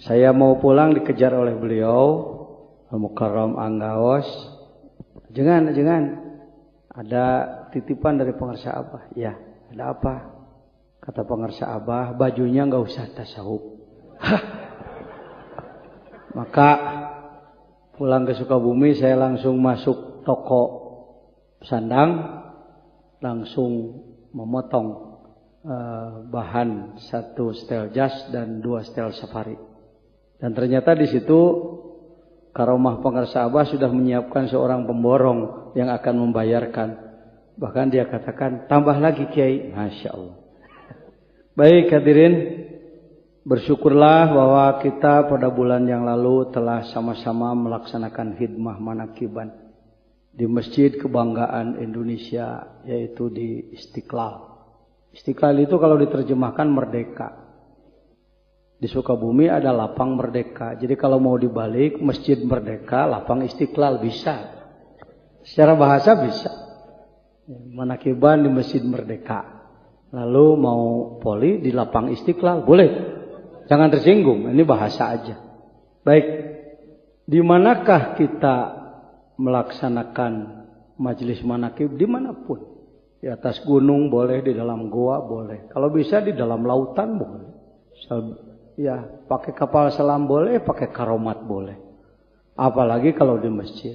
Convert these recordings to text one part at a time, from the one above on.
Saya mau pulang dikejar oleh beliau, Al-Mukarram Anggaos. Jangan. Ada titipan dari pengarsa Abah. Ya, ada apa? Kata pengarsa Abah, bajunya nggak usah tasawuf. Maka pulang ke Sukabumi, saya langsung masuk toko sandang, langsung memotong bahan 1 setel jas dan 2 setel safari. Dan ternyata di situ Karomah pengarsa Abah sudah menyiapkan seorang pemborong yang akan membayarkan. Bahkan dia katakan, tambah lagi Kiai. Masya Allah. Baik hadirin, bersyukurlah bahwa kita pada bulan yang lalu telah sama-sama melaksanakan khidmah manakiban di Masjid Kebanggaan Indonesia, yaitu di Istiqlal. Istiqlal itu kalau diterjemahkan merdeka. Di Sukabumi ada lapang merdeka. Jadi kalau mau dibalik, Masjid Merdeka, lapang Istiqlal bisa. Secara bahasa bisa. Manakiban di Masjid Merdeka. Lalu mau poli di lapang Istiqlal, boleh. Jangan tersinggung, ini bahasa aja. Baik, di manakah kita melaksanakan majelis manakib? Dimanapun. Di atas gunung boleh, di dalam goa boleh. Kalau bisa di dalam lautan boleh. Ya, pakai kapal selam boleh, pakai karomat boleh. Apalagi kalau di masjid.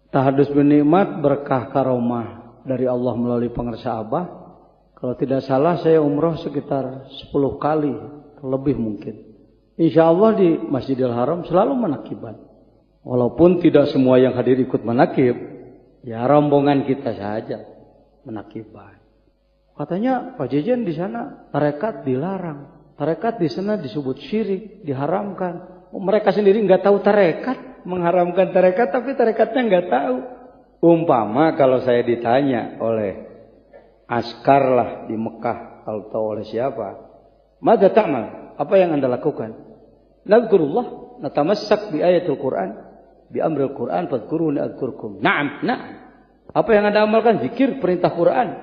Tahadus binikmat berkah karomah dari Allah melalui pengarsa Abah. Kalau tidak salah saya umroh sekitar 10 kali. Lebih mungkin. Insya Allah di Masjidil Haram selalu manakiban. Walaupun tidak semua yang hadir ikut manakib. Ya rombongan kita saja menakiban. Katanya Pak Jejen di sana tarekat dilarang. Tarekat di sana disebut syirik, diharamkan. Mereka sendiri nggak tahu tarekat. Mengharamkan tarekat tapi tarekatnya nggak tahu. Umpama kalau saya ditanya oleh askar lah di Mekah atau oleh siapa. Mada ta'mal? Apa yang Anda lakukan? Nadhkurullah, natamassak bi ayatul Quran, bi amril Quran, fadhkuruni adhkurkum. Naam. Apa yang Anda amalkan? Zikir, perintah Quran.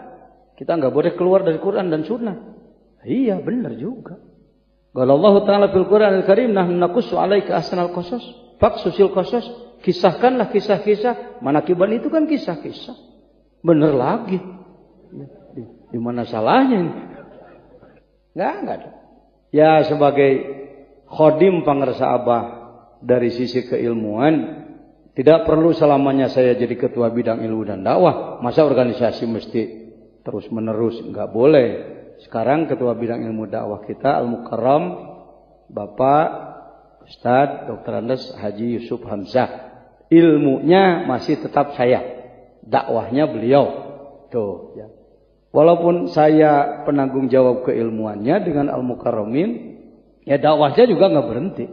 Kita enggak boleh keluar dari Quran dan sunnah. Iya, benar juga. Qala Allah Ta'ala fil Quran Al-Karim, nahnu naqussu 'alaika ahsanal qasas. Faqsusil qasas. Kisahkanlah kisah-kisah. Manakiban itu kan kisah-kisah. Benar lagi. Di mana salahnya ini? Enggak ada. Ya sebagai khodim pengarsa Abah dari sisi keilmuan, tidak perlu selamanya saya jadi ketua bidang ilmu dan dakwah. Masa organisasi mesti terus menerus? Enggak boleh. Sekarang ketua bidang ilmu dakwah kita Al-Mukarram Bapak Ustadz Dr. Andes Haji Yusuf Hamzah. Ilmunya masih tetap saya, dakwahnya beliau. Tuh ya. Walaupun saya penanggung jawab keilmuannya dengan Al-Mukarramin, ya dakwahnya juga nggak berhenti.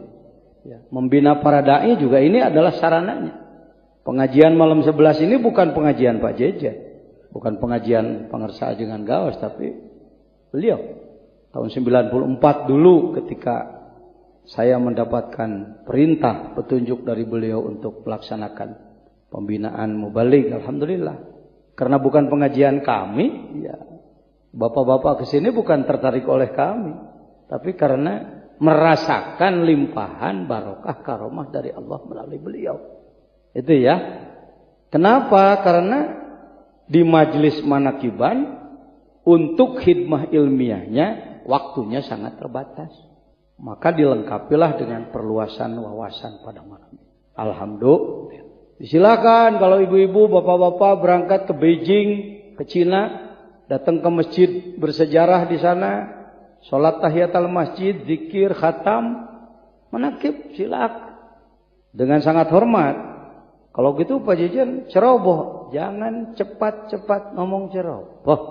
Ya, membina para dai juga ini adalah sarananya. Pengajian malam 11 ini bukan pengajian Pak Jejen, bukan pengajian pengarsa Ajengan Gaos, tapi beliau tahun 94 dulu ketika saya mendapatkan perintah petunjuk dari beliau untuk melaksanakan pembinaan mubaligh. Alhamdulillah. Karena bukan pengajian kami, ya bapak-bapak kesini bukan tertarik oleh kami, tapi karena merasakan limpahan barokah karomah dari Allah melalui beliau. Itu ya. Kenapa? Karena di majelis manakiban untuk khidmah ilmiahnya waktunya sangat terbatas. Maka dilengkapilah dengan perluasan wawasan pada malam. Alhamdulillah. Silakan kalau ibu-ibu, bapak-bapak berangkat ke Beijing, ke Cina, datang ke masjid bersejarah di sana, sholat tahiyatul masjid, zikir, khatam, manakib, silakan. Dengan sangat hormat. Kalau gitu Pak Jejen ceroboh, jangan cepat-cepat ngomong ceroboh.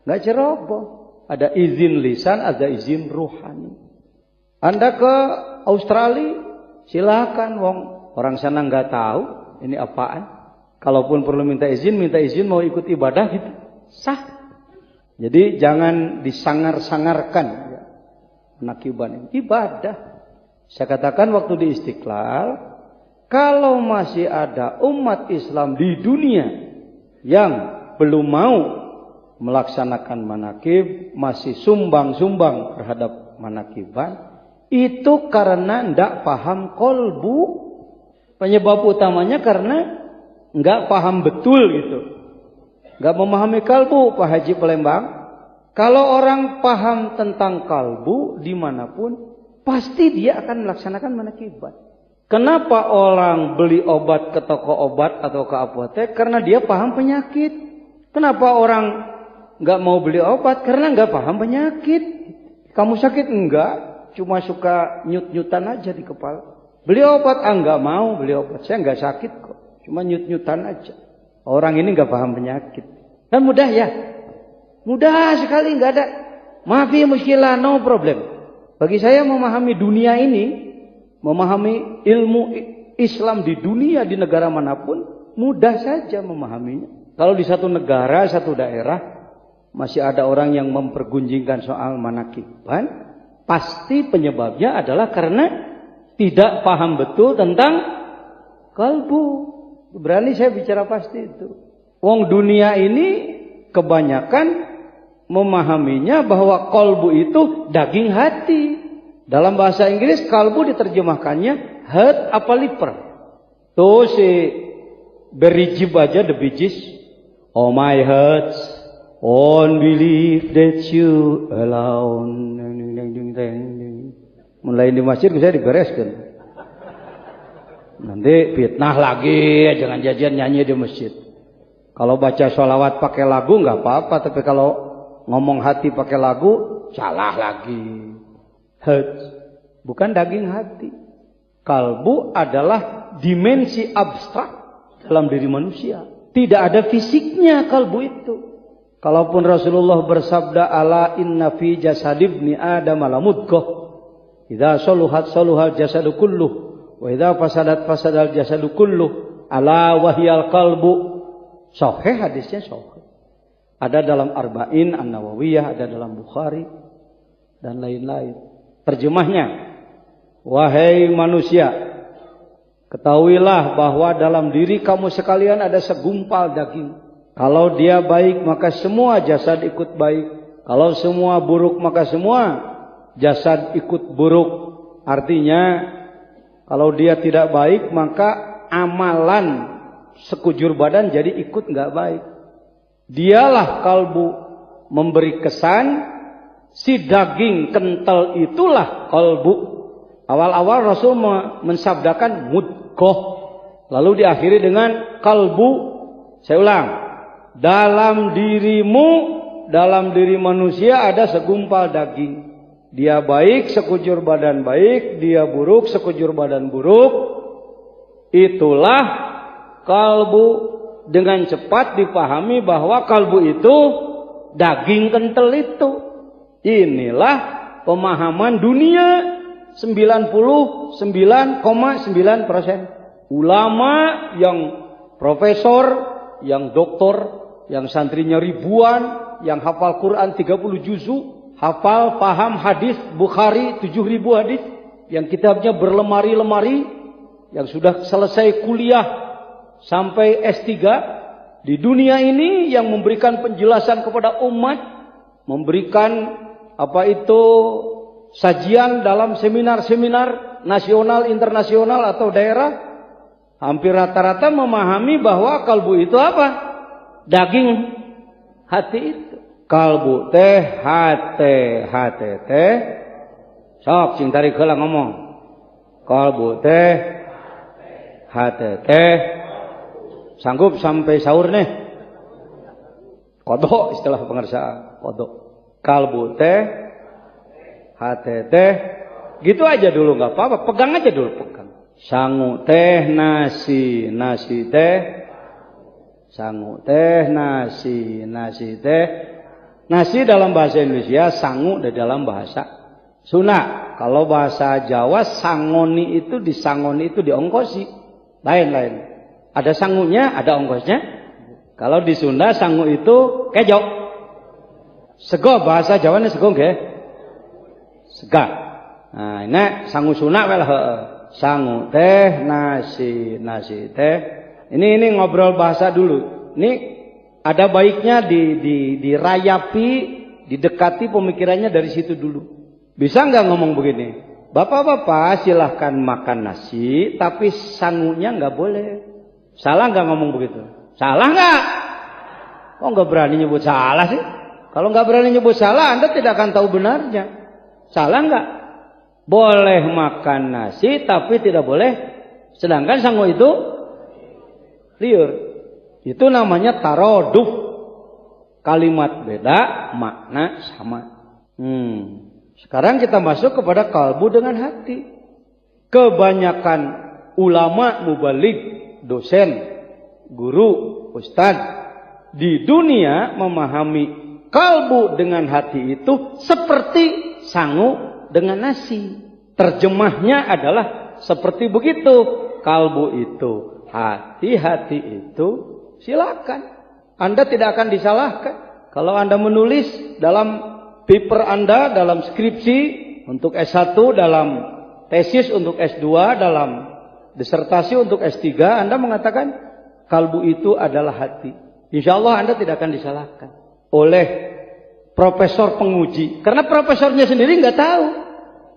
Nggak ceroboh. Ada izin lisan, ada izin ruhani. Anda ke Australia, silakan, wong orang sana nggak tahu. Ini apaan? Kalaupun perlu minta izin mau ikut ibadah gitu. Sah. Jadi jangan disangar-sangarkan ya. Penakiban ini ibadah. Saya katakan waktu di Istiqlal, kalau masih ada umat Islam di dunia yang belum mau melaksanakan manakib, masih sumbang-sumbang terhadap manakiban, Itu karena ndak paham kolbu. Penyebab utamanya karena nggak paham betul gitu. Nggak memahami kalbu, Pak Haji Palembang. Kalau orang paham tentang kalbu dimanapun, pasti dia akan melaksanakan manakibat. Kenapa orang beli obat ke toko obat atau ke apotek? Karena dia paham penyakit. Kenapa orang nggak mau beli obat? Karena nggak paham penyakit. Kamu sakit? Enggak. Cuma suka nyut-nyutan aja di kepala. Beli obat? Nggak mau beli obat. Saya nggak sakit kok. Cuma nyut-nyutan aja. Orang ini nggak paham penyakit. Kan mudah ya? Mudah sekali, nggak ada. Maafi muskilah, no problem. Bagi saya memahami dunia ini, memahami ilmu Islam di dunia, di negara manapun, mudah saja memahaminya. Kalau di satu negara, satu daerah, masih ada orang yang mempergunjingkan soal manakiban, pasti penyebabnya adalah karena tidak paham betul tentang kalbu. Berani saya bicara pasti itu. Wong dunia ini kebanyakan memahaminya bahwa kalbu itu daging hati. Dalam bahasa Inggris kalbu diterjemahkannya heart apa liver. Tuh si berijib aja the bijis. Oh my heart, on believe that you alone. Mulai di masjid saya dibereskan. Nanti fitnah lagi, jangan jajan nyanyi di masjid. Kalau baca sholawat pakai lagu nggak apa-apa, tapi kalau ngomong hati pakai lagu salah lagi. Heart, bukan daging hati. Kalbu adalah dimensi abstrak dalam diri manusia. Tidak ada fisiknya kalbu itu. Kalaupun Rasulullah bersabda ala inna fi jasadibni adam lamudghah. Idza saluhat saluhal jasadu kulluh. Wa idza fasadat fasadal jasadu kulluh ala wahyal qalbu. Sahih hadisnya sahih. Ada dalam Arba'in An-Nawawiyah, ada dalam Bukhari dan lain-lain. Terjemahnya, wahai manusia, ketahuilah bahwa dalam diri kamu sekalian ada segumpal daging. Kalau dia baik maka semua jasad ikut baik. Kalau semua buruk maka semua jasad ikut buruk. Artinya kalau dia tidak baik maka amalan sekujur badan jadi ikut nggak baik. Dialah kalbu, memberi kesan si daging kental itulah kalbu. Awal-awal Rasul mensabdakan mudghah, lalu diakhiri dengan kalbu. Saya ulang, dalam dirimu, dalam diri manusia ada segumpal daging. Dia baik, sekujur badan baik. Dia buruk, sekujur badan buruk. Itulah kalbu. Dengan cepat dipahami bahwa kalbu itu daging kental itu. Inilah pemahaman dunia 99,9%. Ulama yang profesor, yang doktor, yang santrinya ribuan, yang hafal Quran 30 juzu, hafal paham hadis Bukhari 7.000 hadis, yang kitabnya berlemari-lemari, yang sudah selesai kuliah sampai S3 di dunia ini, yang memberikan penjelasan kepada umat, memberikan sajian dalam seminar-seminar nasional, internasional atau daerah, hampir rata-rata memahami bahwa kalbu itu apa? Daging hati itu. Kalbu teh hati teh. Sok sing tarik heula ngomong. Kalbu teh hati teh. Sanggup sampai sahur nih? Kodok istilah pengersaan. Kodok. Kalbu teh, hati teh. Gitu aja dulu nggak apa-apa. Pegang aja dulu, pegang. Sangu teh nasi, nasi teh. Sangu teh nasi, nasi teh. Nasi dalam bahasa Indonesia, sangu dalam bahasa Sunda. Kalau bahasa Jawa, sangoni itu disangoni itu diongkosi. Lain-lain. Ada sangunya, ada ongkosnya. Kalau di Sunda sangu itu kejo. Sego bahasa Jawa ini sego nggih. Sega. Nah, ini sangu Sunda wae sangu teh nasi, nasi teh. Ini ngobrol bahasa dulu. Ini ada baiknya dirayapi, didekati pemikirannya dari situ dulu. Bisa nggak ngomong begini? Bapak-bapak silahkan makan nasi, tapi sangunya nggak boleh. Salah nggak ngomong begitu? Salah nggak? Kok nggak berani nyebut salah sih? Kalau nggak berani nyebut salah, Anda tidak akan tahu benarnya. Salah nggak? Boleh makan nasi, tapi tidak boleh. Sedangkan sangu itu liur. Itu namanya taroduf. Kalimat beda, makna sama. Sekarang kita masuk kepada kalbu dengan hati. Kebanyakan ulama, mubalik, dosen, guru, ustadz di dunia memahami kalbu dengan hati itu seperti sangu dengan nasi. Terjemahnya adalah seperti begitu. Kalbu itu, hati itu, silakan. Anda tidak akan disalahkan. Kalau Anda menulis dalam paper Anda, dalam skripsi, untuk S1, dalam tesis untuk S2, dalam disertasi untuk S3, Anda mengatakan kalbu itu adalah hati. Insya Allah Anda tidak akan disalahkan oleh profesor penguji. Karena profesornya sendiri nggak tahu.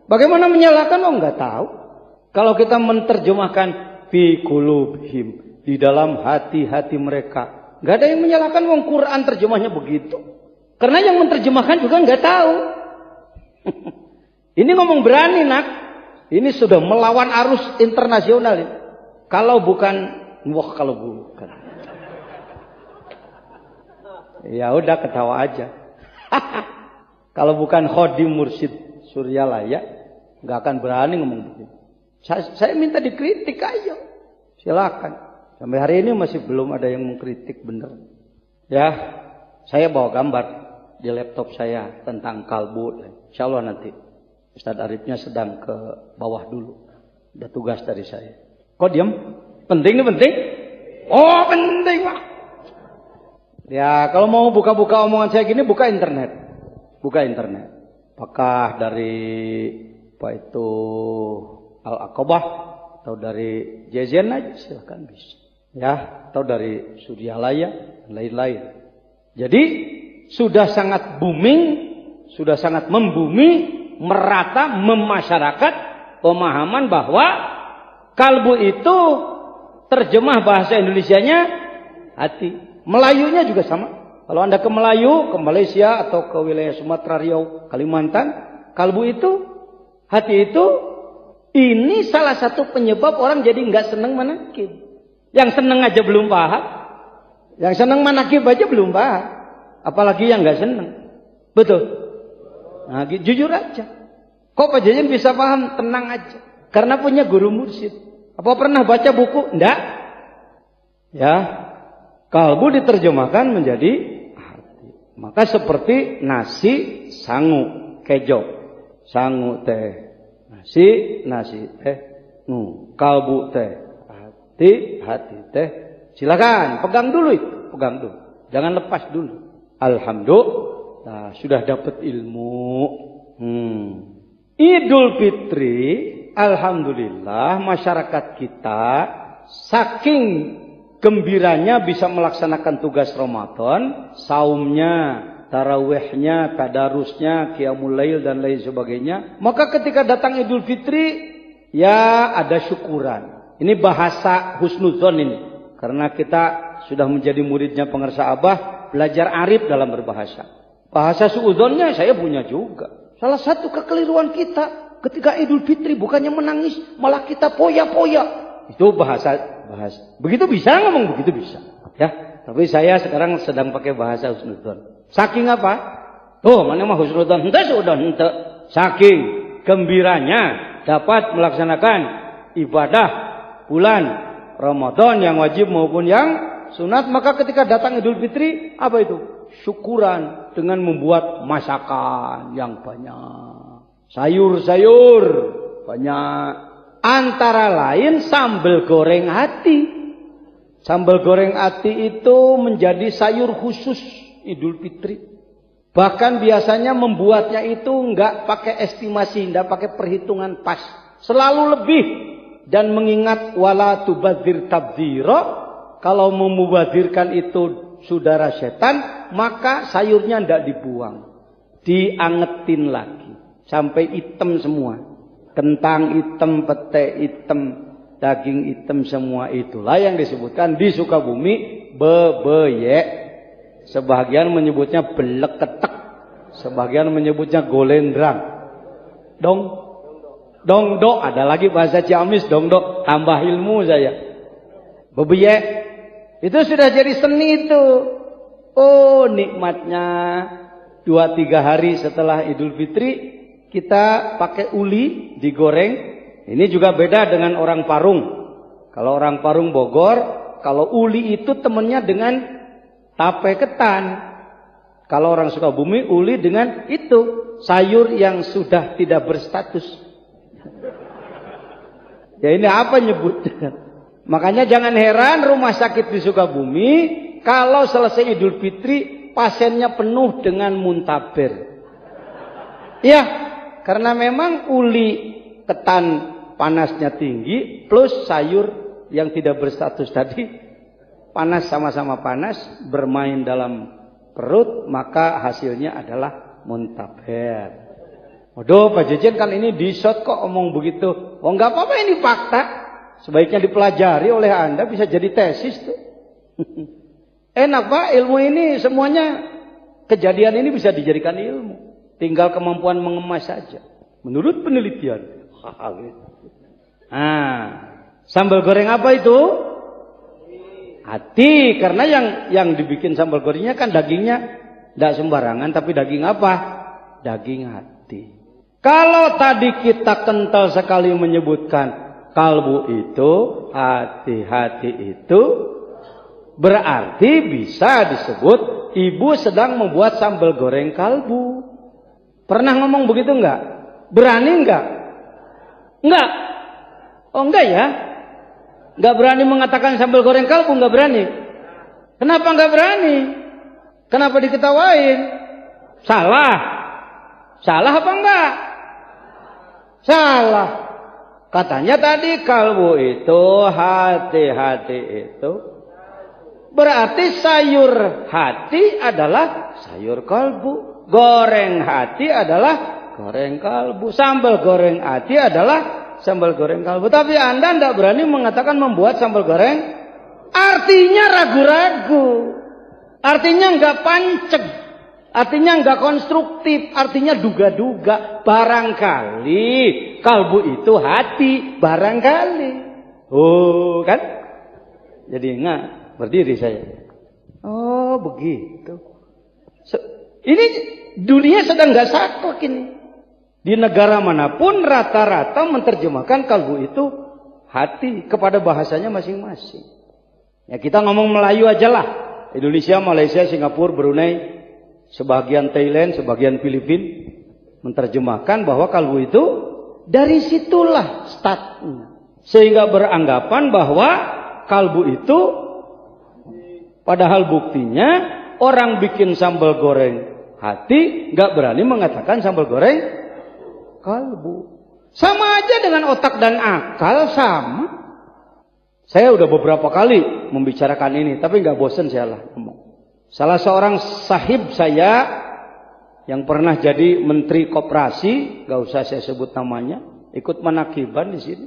Bagaimana menyalahkan? Oh nggak tahu. Kalau kita menerjemahkan fi qulubihim, di dalam hati-hati mereka. Gak ada yang menyalahkan, wong Quran terjemahnya begitu. Karena yang menerjemahkan juga nggak tahu. Ini ngomong berani nak. Ini sudah melawan arus internasional. Kalau bukan, kalau bukan. Ya udah ketawa aja. Kalau bukan Khodim Mursyid Suryalaya, nggak akan berani ngomong begitu. Saya minta dikritik aja. Silakan. Sampai hari ini masih belum ada yang mengkritik benar. Ya, saya bawa gambar di laptop saya tentang kalbu. Insya Allah nanti Ustadz Arifnya sedang ke bawah dulu. Ada tugas dari saya. Kok diam? Penting nih penting? Oh penting Pak. Ya kalau mau buka-buka omongan saya gini, buka internet. Buka internet. Apakah dari apa itu Al-Aqabah atau dari Jazen aja silahkan bisa. Ya, atau dari Suryalaya dan lain-lain. Jadi sudah sangat booming, sudah sangat membumi, merata, memasyarakat pemahaman bahwa kalbu itu terjemah bahasa Indonesianya hati. Melayunya juga sama. Kalau Anda ke Melayu, ke Malaysia atau ke wilayah Sumatera, Riau, Kalimantan, kalbu itu, hati itu, ini salah satu penyebab orang jadi nggak senang manakib. Yang seneng aja belum paham. Yang seneng manakib aja belum paham. Apalagi yang gak seneng. Betul? Nah, jujur aja. Kok Pak Jajan bisa paham? Tenang aja. Karena punya guru mursyid. Apa pernah baca buku? Enggak. Ya. Kalbu diterjemahkan menjadi hati. Maka seperti nasi, sangu, kejo. Sangu teh. Nasi teh. Kalbu teh. Hati teh, silakan pegang dulu itu, pegang dulu, jangan lepas dulu. Alhamdulillah sudah dapat ilmu. Idul Fitri, alhamdulillah masyarakat kita saking gembiranya bisa melaksanakan tugas Ramadan, saumnya, tarawihnya, tadarusnya, qiyamul lail dan lain sebagainya. Maka ketika datang Idul Fitri, ya ada syukuran. Ini bahasa husnudzon ini. Karena kita sudah menjadi muridnya pengersa Abah, belajar arif dalam berbahasa. Bahasa suudzonnya saya punya juga. Salah satu kekeliruan kita ketika Idul Fitri bukannya menangis, malah kita poya-poya. Itu bahasa. Begitu bisa ngomong begitu bisa. Ya, tapi saya sekarang sedang pakai bahasa husnudzon. Saking apa? Oh, mana mah husnudzon? Henteu sudah henteu. Saking gembiranya dapat melaksanakan ibadah bulan Ramadan yang wajib maupun yang sunat, maka ketika datang Idul Fitri, apa itu? Syukuran dengan membuat masakan yang banyak. Sayur-sayur banyak. Antara lain sambal goreng hati. Sambal goreng hati itu menjadi sayur khusus Idul Fitri. Bahkan biasanya membuatnya itu enggak pakai estimasi, enggak pakai perhitungan pas. Selalu lebih. Dan mengingat wala tubadzir tabdzira, kalau memubadzirkan itu saudara setan, maka sayurnya tidak dibuang, diangetin lagi sampai hitam semua. kentang hitam, pete hitam, daging hitam, semua itulah yang disebutkan di Sukabumi bebeyek. Sebagian menyebutnya beleketek, sebagian menyebutnya golendrang. Dongdo, ada lagi bahasa Ciamis, dongdo, tambah ilmu saya. Bebeyek, itu sudah jadi seni itu. Oh, nikmatnya 2-3 hari setelah Idul Fitri, kita pakai uli, digoreng. Ini juga beda dengan orang Parung. Kalau orang Parung Bogor, kalau uli itu temennya dengan tape ketan. Kalau orang Sukabumi, uli dengan itu, sayur yang sudah tidak berstatus. Ya ini apa nyebutnya? Makanya jangan heran rumah sakit di Sukabumi, kalau selesai Idul Fitri, pasiennya penuh dengan muntaber. Ya, karena memang uli ketan panasnya tinggi, plus sayur yang tidak berstatus tadi, panas sama-sama panas, bermain dalam perut, maka hasilnya adalah muntaber. Waduh, Pak Jejen kan ini di shot kok omong begitu. Oh nggak apa-apa, ini fakta. Sebaiknya dipelajari oleh Anda, bisa jadi tesis tuh. Enak Pak, ilmu ini semuanya, kejadian ini bisa dijadikan ilmu. Tinggal kemampuan mengemas saja. Menurut penelitian. Sambal goreng apa itu? Hati, karena yang dibikin sambal gorengnya kan dagingnya tidak sembarangan, tapi daging apa? Daging hati. Kalau tadi kita kental sekali menyebutkan kalbu itu, hati-hati itu, berarti bisa disebut ibu sedang membuat sambal goreng kalbu. Pernah ngomong begitu enggak? Berani enggak? Enggak. Oh enggak ya? Enggak berani mengatakan sambal goreng kalbu, enggak berani. Kenapa enggak berani? Kenapa diketawain? Salah. Salah apa enggak? Salah. Katanya tadi kalbu itu, hati-hati itu, berarti sayur hati adalah sayur kalbu. Goreng hati adalah goreng kalbu. Sambal goreng hati adalah sambal goreng kalbu. Tapi Anda tidak berani mengatakan membuat sambal goreng. Artinya ragu-ragu. Artinya nggak panceg. Artinya nggak konstruktif. Artinya duga-duga. Barangkali kalbu itu hati. Barangkali. Oh kan? Jadi nggak berdiri saya. Oh begitu. Ini dunia sedang nggak saklek ini. Di negara manapun rata-rata menerjemahkan kalbu itu hati kepada bahasanya masing-masing. Ya kita ngomong Melayu aja lah. Indonesia, Malaysia, Singapura, Brunei, sebagian Thailand, sebagian Filipina menerjemahkan bahwa kalbu itu dari situlah startnya. Sehingga beranggapan bahwa kalbu itu, padahal buktinya orang bikin sambal goreng hati nggak berani mengatakan sambal goreng kalbu. Sama aja dengan otak dan akal, sama. Saya udah beberapa kali membicarakan ini, tapi nggak bosen saya lah ngomong. Salah seorang sahib saya yang pernah jadi menteri koperasi, nggak usah saya sebut namanya, ikut menakiban di sini.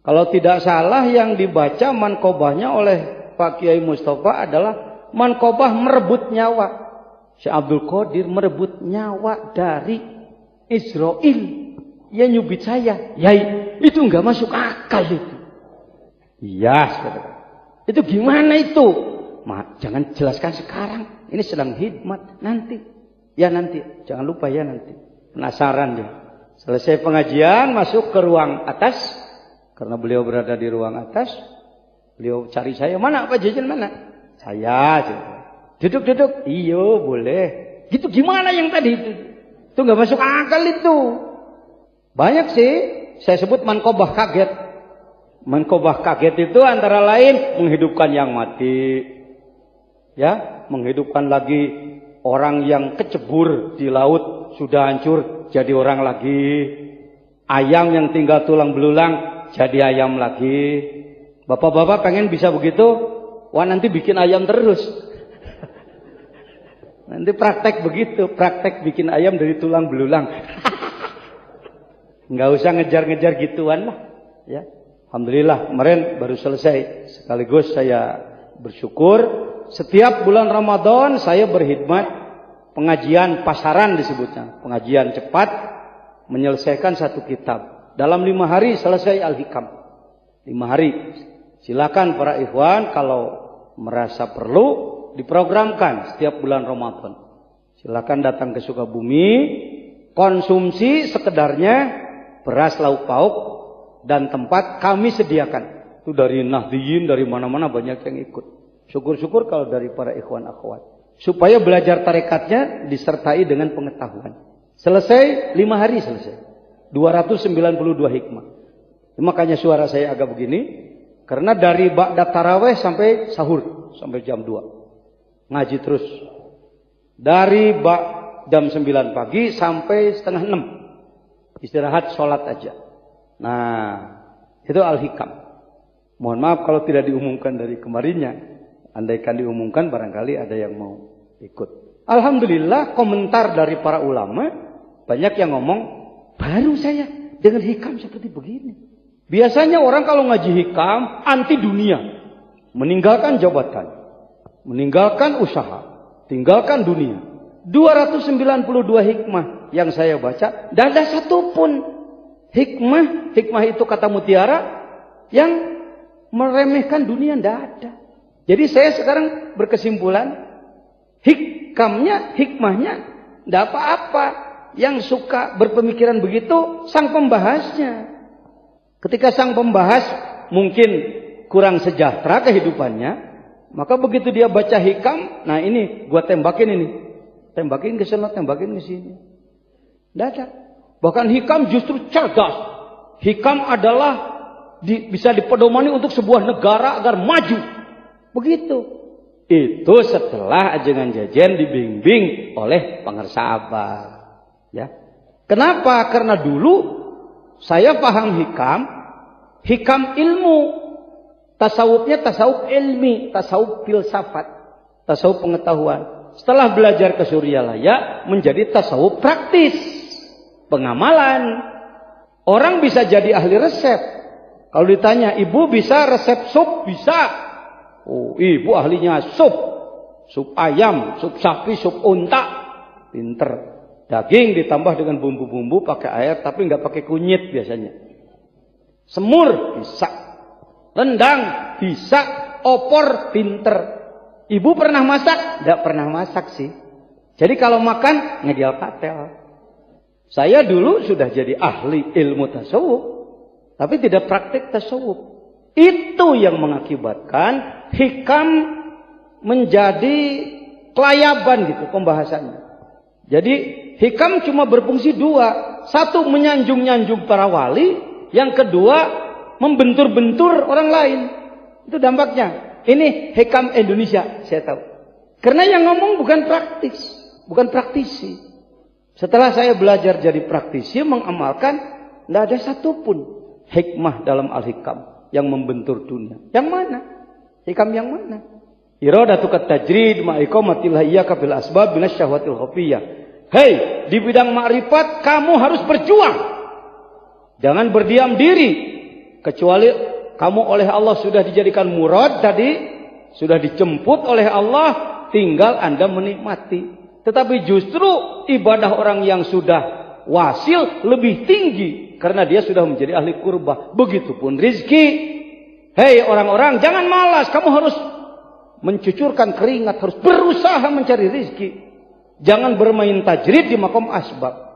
Kalau tidak salah yang dibaca mankobahnya oleh Pak Kiai Mustafa adalah mankobah merebut nyawa. Syekh Abdul Qadir merebut nyawa dari Israel. Ya nyubit saya. Ya itu nggak masuk akal itu. Iya, saudara. Itu gimana itu? Jangan jelaskan sekarang. Ini sedang hikmat nanti. Ya nanti. Jangan lupa ya nanti. Penasaran dia. Selesai pengajian masuk ke ruang atas. Karena beliau berada di ruang atas. Beliau cari saya. Mana Pak Jejen mana? Saya. Duduk. Iyo boleh. Gitu gimana yang tadi itu? Itu nggak masuk akal itu. Banyak sih. Saya sebut mankobah kaget. Mankobah kaget itu antara lain menghidupkan yang mati. Ya, menghidupkan lagi orang yang kecebur di laut sudah hancur jadi orang lagi. Ayam yang tinggal tulang belulang jadi ayam lagi. Bapak-bapak pengen bisa begitu? Wah nanti bikin ayam terus. Nanti praktek begitu, praktek bikin ayam dari tulang belulang. Nggak usah ngejar-ngejar gituan lah. Ya, alhamdulillah kemarin baru selesai. Sekaligus saya bersyukur setiap bulan Ramadan saya berkhidmat pengajian pasaran disebutnya, pengajian cepat menyelesaikan satu kitab. Dalam 5 hari selesai Al-Hikam. 5 hari. Silakan para ikhwan kalau merasa perlu diprogramkan setiap bulan Ramadan. Silakan datang ke Sukabumi, konsumsi sekedarnya beras lauk pauk dan tempat kami sediakan. Itu dari Nahdiyin, dari mana-mana banyak yang ikut. Syukur-syukur kalau dari para ikhwan akhwat. Supaya belajar tarekatnya disertai dengan pengetahuan. Selesai 5 hari selesai. 292 hikmah. Makanya suara saya agak begini. Karena dari ba'da tarawih sampai sahur. Sampai jam 2. Ngaji terus. Dari jam 9 pagi sampai setengah 6. Istirahat sholat aja. Nah, itu Al-Hikam. Mohon maaf kalau tidak diumumkan dari kemarinnya. Andaikan diumumkan barangkali ada yang mau ikut. Alhamdulillah komentar dari para ulama banyak yang ngomong, baru saya dengan hikam seperti begini. Biasanya orang kalau ngaji hikam anti dunia, meninggalkan jabatan, meninggalkan usaha, tinggalkan dunia. 292 hikmah yang saya baca, tidak ada satupun hikmah itu kata mutiara yang meremehkan dunia, tidak ada. Jadi saya sekarang berkesimpulan, hikmahnya tidak apa-apa. Yang suka berpemikiran begitu sang pembahasnya. Ketika sang pembahas mungkin kurang sejahtera kehidupannya, maka begitu dia baca hikam, nah ini gua tembakin ini. Tembakin ke sana, tembakin ke sini. Tidak ada. Bahkan hikam justru cerdas. Hikam adalah bisa dipedomani untuk sebuah negara agar maju. Begitu. Itu setelah ajengan jajan dibimbing oleh pengersa abah. Ya. Kenapa? Karena dulu saya paham hikam ilmu. Tasawufnya tasawuf ilmi, tasawuf filsafat, tasawuf pengetahuan. Setelah belajar ke Suryalaya menjadi tasawuf praktis, pengamalan. Orang bisa jadi ahli resep. Kalau ditanya, ibu bisa resep sup? Bisa. Oh, ibu ahlinya sup ayam, sup sapi, sup unta, pinter. Daging ditambah dengan bumbu-bumbu pakai air, tapi nggak pakai kunyit biasanya. Semur bisa, rendang bisa, opor pinter. Ibu pernah masak? Nggak pernah masak sih. Jadi kalau makan ngedial patel. Saya dulu sudah jadi ahli ilmu tasawuf, tapi tidak praktik tasawuf. Itu yang mengakibatkan hikam menjadi kelayaban gitu pembahasannya. Jadi hikam cuma berfungsi 2. Satu menyanjung-nyanjung para wali, yang kedua membentur-bentur orang lain. Itu dampaknya. Ini hikam Indonesia, saya tahu. Karena yang ngomong bukan praktis, bukan praktisi. Setelah saya belajar jadi praktisi, mengamalkan, tidak ada satupun hikmah dalam Al-Hikam yang membentur dunia. Yang mana? Hikam yang mana? Iradatu tajrid ma'iqamatillah iyyaka bil asbab binas syahwatil khafiyah. Hei, di bidang makrifat kamu harus berjuang. Jangan berdiam diri. Kecuali kamu oleh Allah sudah dijadikan murad tadi, sudah dijemput oleh Allah, tinggal Anda menikmati. Tetapi justru ibadah orang yang sudah wasil lebih tinggi karena dia sudah menjadi ahli kurbah. Begitupun rizki. Hei orang-orang, jangan malas, kamu harus mencucurkan keringat, harus berusaha mencari rizki. Jangan bermain tajrid di maqam asbab.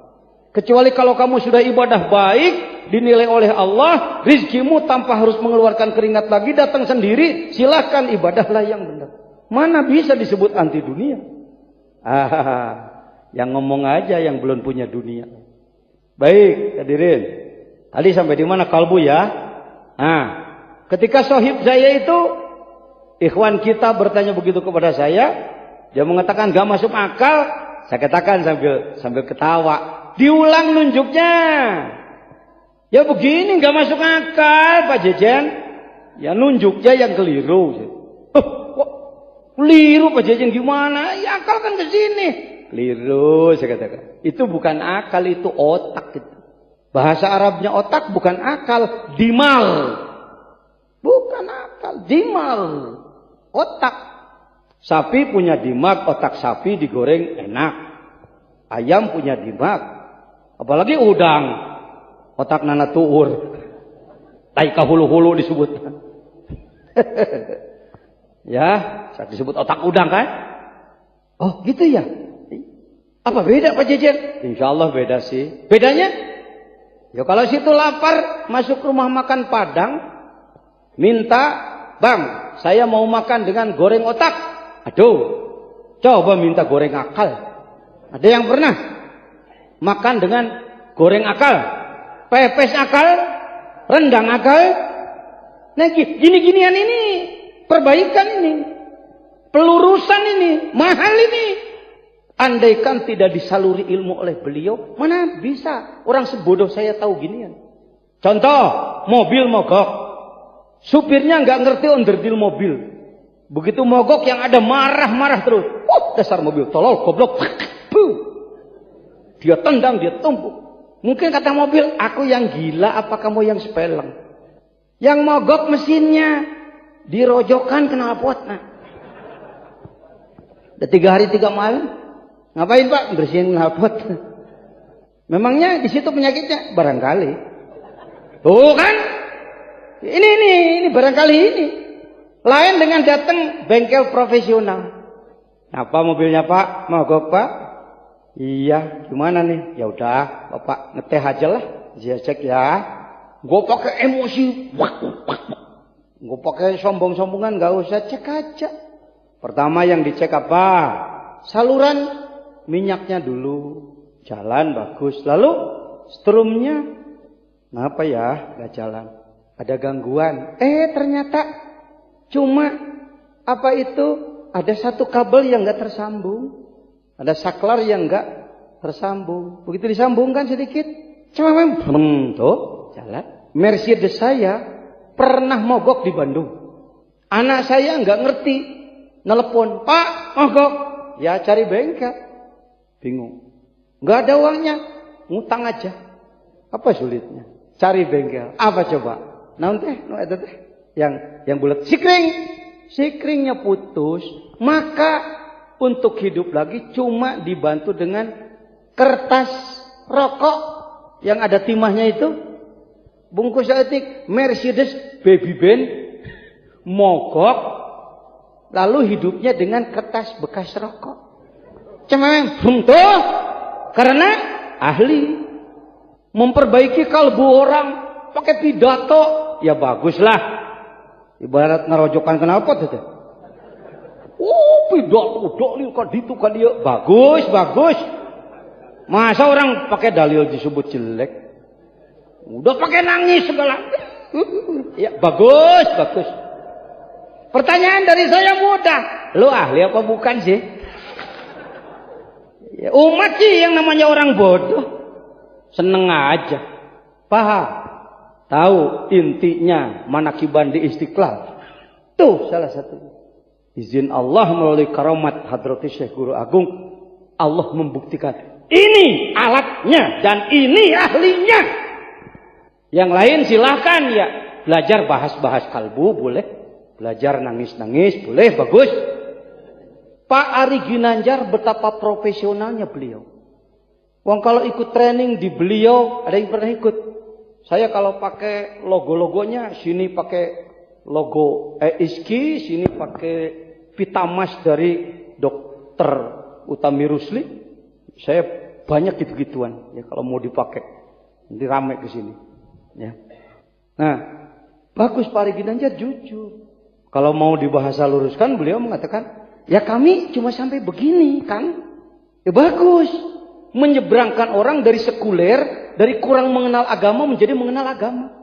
Kecuali kalau kamu sudah ibadah baik, dinilai oleh Allah, rizkimu tanpa harus mengeluarkan keringat lagi, datang sendiri, silahkan ibadahlah yang benar. Mana bisa disebut anti dunia? Yang ngomong aja yang belum punya dunia. Baik, hadirin. Tadi sampai di mana kalbu ya? Nah, ketika sohib saya itu, ikhwan kita bertanya begitu kepada saya, dia mengatakan gak masuk akal. Saya katakan sambil ketawa, diulang nunjuknya. Ya begini gak masuk akal Pak Jejen. Ya nunjuknya yang keliru. Kok keliru Pak Jejen gimana? Ya akal kan ke sini. Keliru saya katakan. Itu bukan akal, itu otak itu. Bahasa Arabnya otak bukan akal, dimal. Bukan akal, dimal. Otak. Sapi punya dimak, otak sapi digoreng enak. Ayam punya dimak. Apalagi udang. Otak nana tuur. Taika hulu-hulu disebut. Ya, saya disebut otak udang kan? Oh gitu ya? Apa beda Pak Jejer? Insya Allah beda sih. Bedanya? Ya kalau situ lapar, masuk rumah makan Padang, minta, bang, saya mau makan dengan goreng otak. Aduh, coba minta goreng akal. Ada yang pernah makan dengan goreng akal, pepes akal, rendang akal? Nah gini-ginian ini, perbaikan ini, pelurusan ini, mahal ini. Andaikan tidak disaluri ilmu oleh beliau, mana bisa orang sebodoh saya tahu ginian. Contoh, mobil mogok. Supirnya nggak ngerti onderdil mobil. Begitu mogok yang ada marah-marah terus. Dasar mobil tolol, goblok. Dia tendang, dia tumpuk. Mungkin kata mobil, aku yang gila apa kamu yang sepeleng? Yang mogok mesinnya dirojokkan knalpotnya. Udah 3 hari 3 malam. Ngapain Pak? Bersihin knalpot. Memangnya di situ penyakitnya? Barangkali. Tuh kan? Ini barangkali ini. Lain dengan datang bengkel profesional. Apa mobilnya Pak? Mogok Pak? Iya, gimana nih? Ya udah, Bapak ngeteh aja lah. Saya cek ya. Gue pakai emosi. Gue pakai sombong-sombongan, gak usah, cek aja. Pertama yang dicek apa? Saluran minyaknya dulu jalan bagus, lalu strumnya ngapa ya nggak jalan, ada gangguan. Ternyata cuma apa itu, ada satu kabel yang nggak tersambung, ada saklar yang nggak tersambung. Begitu disambungkan sedikit, cuma tuh jalan. Mercedes saya pernah mogok di Bandung. Anak saya nggak ngerti, nelpon, Pak mogok, ya cari bengkel. Bingung. Nggak ada uangnya. Ngutang aja. Apa sulitnya? Cari bengkel. Apa coba? Naon teh? Eta teh. Yang bulat. Sikringnya putus. Maka untuk hidup lagi cuma dibantu dengan kertas rokok yang ada timahnya itu. Bungkus etik Mercedes Baby Band mogok. Lalu hidupnya dengan kertas bekas rokok. Cemeng, tuh, karena ahli memperbaiki kalbu orang pakai pidato, ya baguslah. Ibarat ngerojokan knalpot itu. Pidato, dalil kaditu dia bagus. Masa orang pakai dalil disebut jelek? Udah pakai nangis segala. Ya bagus. Pertanyaan dari saya mudah. Lu ahli apa bukan sih? Ya, umat sih yang namanya orang bodoh. Seneng aja. Paham. Tahu intinya manakiban di Istiqlal. Tuh salah satu. Izin Allah melalui karamat Hadrati Syekh Guru Agung. Allah membuktikan. Ini alatnya dan ini ahlinya. Yang lain silahkan ya. Belajar bahas-bahas kalbu boleh. Belajar nangis-nangis boleh, bagus. Pak Ari Ginanjar betapa profesionalnya beliau. Wong kalau ikut training di beliau, ada yang pernah ikut. Saya kalau pakai logo-logonya, sini pakai logo EISKI, sini pakai Vitamas dari Dokter Utami Rusli. Saya banyak gitu-gituan ya kalau mau dipakai. Nanti rame ke sini. Ya. Nah, bagus Pak Ari Ginanjar jujur. Kalau mau dibahasa luruskan, beliau mengatakan, ya kami cuma sampai begini kan. Ya bagus. Menyeberangkan orang dari sekuler, dari kurang mengenal agama menjadi mengenal agama.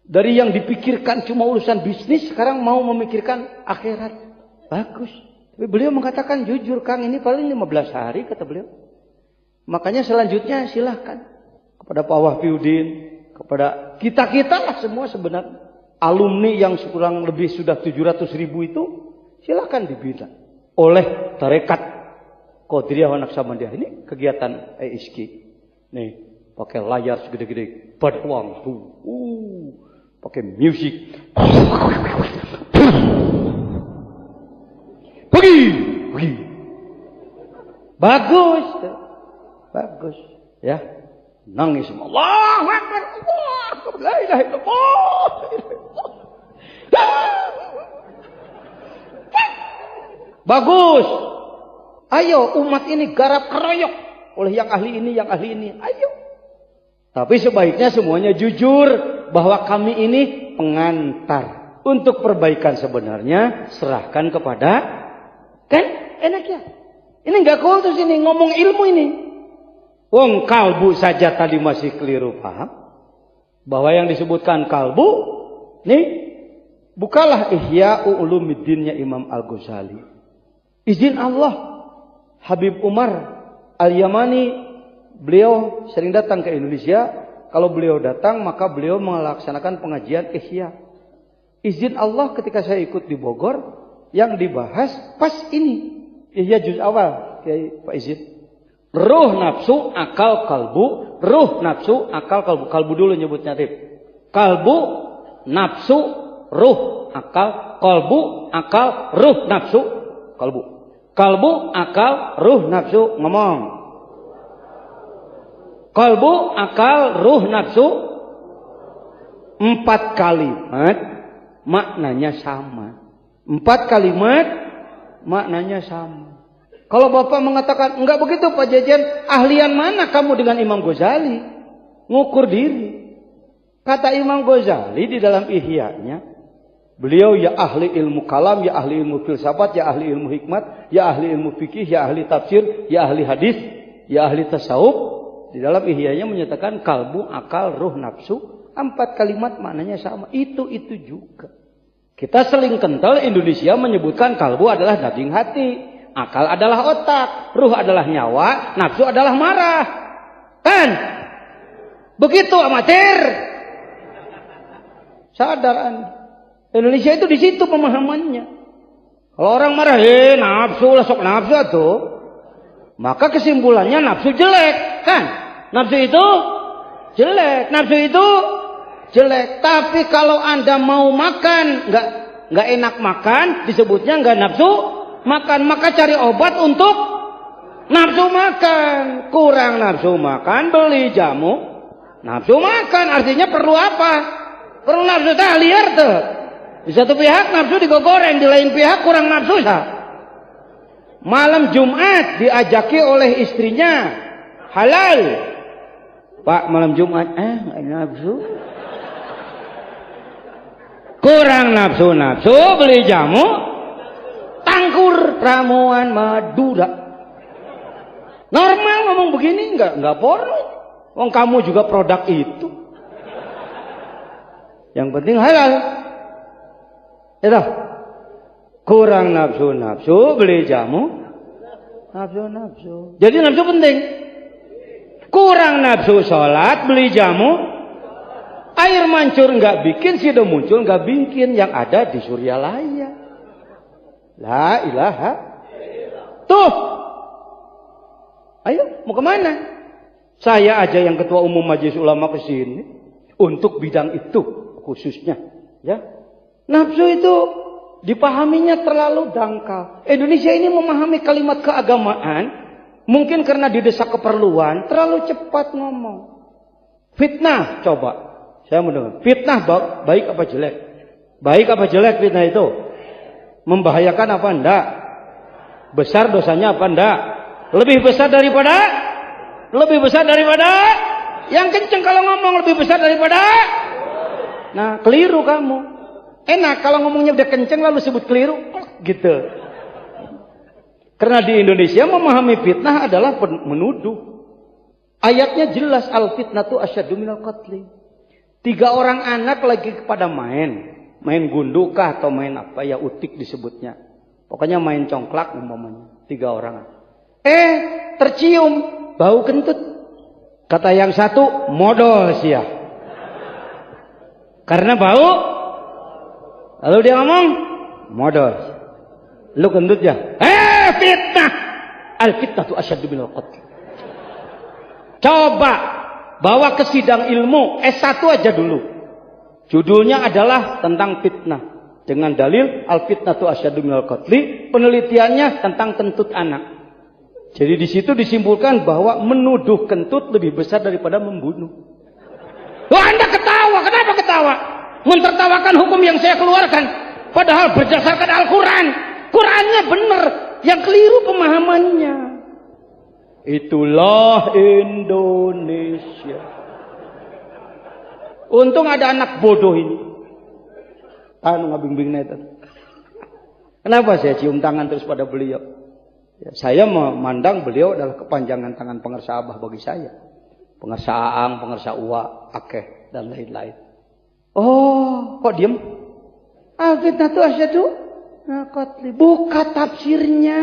Dari yang dipikirkan cuma urusan bisnis, sekarang mau memikirkan akhirat. Bagus. Tapi beliau mengatakan jujur, Kang, ini paling 15 hari kata beliau. Makanya selanjutnya silahkan. Kepada Pak Wahfiuddin, kepada kita-kita lah semua sebenarnya. Alumni yang kurang lebih sudah 700.000 itu silakan dibina oleh tarekat Qadiriyah wa Naqsabandiyah. Ini kegiatan EISKI. Nih, pakai layar segede-gede, badwang tuh, pakai musik, pergi, bagus, ya, nangis semua, Allah Akbar, la ilaha illallah, bagus. Ayo umat ini garap keroyok oleh yang ahli ini, ayo. Tapi sebaiknya semuanya jujur bahwa kami ini pengantar. Untuk perbaikan sebenarnya serahkan kepada, kan enak ya. Ini nggak kultus ini, ngomong ilmu ini. Wong kalbu saja tadi masih keliru paham. Bahwa yang disebutkan kalbu, nih bukalah Ihya Ulumuddinnya Imam Al-Ghazali. Izin Allah. Habib Umar Al-Yamani, beliau sering datang ke Indonesia. Kalau beliau datang, maka beliau melaksanakan pengajian Ihya. Izin Allah ketika saya ikut di Bogor, yang dibahas pas ini. Ihya juz awal, Kiai Pak Izin. Ruh nafsu, akal kalbu. Ruh nafsu, akal kalbu. Kalbu dulu nyebutnya tip. Kalbu, nafsu, ruh, akal, kalbu, akal, ruh, nafsu, kalbu. Kalbu, akal, ruh, nafsu, ngomong. Kalbu, akal, ruh, nafsu. 4 kalimat maknanya sama. 4 kalimat maknanya sama. Kalau Bapak mengatakan enggak begitu Pak Jajan, ahlian mana kamu dengan Imam Ghazali? Ngukur diri. Kata Imam Ghazali di dalam Ihya-nya, beliau ya ahli ilmu kalam, ya ahli ilmu filsafat, ya ahli ilmu hikmat, ya ahli ilmu fikih, ya ahli tafsir, ya ahli hadis, ya ahli tasawuf. Di dalam Ihya-nya menyatakan kalbu, akal, ruh, nafsu. 4 kalimat maknanya sama. Itu juga. Kita seling kental Indonesia menyebutkan kalbu adalah daging hati, akal adalah otak, ruh adalah nyawa, nafsu adalah marah. Kan? Begitu amatir. Sadar Anda. Indonesia itu di situ pemahamannya. Kalau orang marah, nafsu lah, sok nafsu tuh. Maka kesimpulannya nafsu jelek, kan? Nafsu itu jelek, Tapi kalau Anda mau makan, nggak enak makan, disebutnya nggak nafsu makan. Maka cari obat untuk nafsu makan. Kurang nafsu makan, beli jamu nafsu makan. Artinya perlu apa? Perlu nafsu liar tuh. Di satu pihak nafsu digoreng, di lain pihak kurang nafsu. Malam Jumat diajaki oleh istrinya halal. Pak, malam Jumat nafsu. Kurang nafsu beli jamu tangkur ramuan Madura. Normal ngomong begini enggak porno. Wong kamu juga produk itu. Yang penting halal. Itu. Kurang nafsu beli jamu nafsu. Jadi nafsu penting. Kurang nafsu sholat beli jamu. Air mancur nggak bikin, sido muncul nggak bikin. Yang ada di Suryalaya. La ilaha. Tuh. Ayo mau kemana? Saya aja yang ketua umum Majelis Ulama kesini untuk bidang itu khususnya, ya. Nafsu itu dipahaminya terlalu dangkal. Indonesia ini memahami kalimat keagamaan mungkin karena didesak keperluan terlalu cepat ngomong. Fitnah, coba saya mendengar. Fitnah baik apa jelek? Baik apa jelek fitnah itu? Membahayakan apa enggak? Besar dosanya apa enggak? Lebih besar daripada yang kenceng kalau ngomong lebih besar daripada. Nah, keliru kamu. Enak kalau ngomongnya udah kenceng lalu sebut keliru, gitu. Karena di Indonesia memahami fitnah adalah menuduh. Ayatnya jelas, al fitnatu asyaddu minal qatli. 3 orang anak lagi pada main gundukah atau main apa ya, utik disebutnya. Pokoknya main congklak umpamanya, 3 orang. Tercium bau kentut. Kata yang satu, modal sia. Karena bau. Lalu dia ngomong, modal. Lu kentut ya? Fitnah. Al fitnah tu asyaddu minal qatl. Coba bawa ke sidang ilmu S1 aja dulu. Judulnya adalah tentang fitnah dengan dalil al-fitnatu asyaddu minal qatli, penelitiannya tentang kentut anak. Jadi di situ disimpulkan bahwa menuduh kentut lebih besar daripada membunuh. Wah, Anda ketawa, kenapa ketawa? Mentertawakan hukum yang saya keluarkan, padahal berdasarkan Al-Quran. Qurannya benar, yang keliru pemahamannya. Itulah Indonesia. Untung ada anak bodoh ini. Ngabing-bing itu. Kenapa saya cium tangan terus pada beliau? Ya, saya memandang beliau adalah kepanjangan tangan pengersa Abah bagi saya. Pengersa Aang, pengersa Uwa, Akeh, dan lain-lain. Oh, kok diem? Al-fitnatu asyaddu minal qatli. Buka tafsirnya.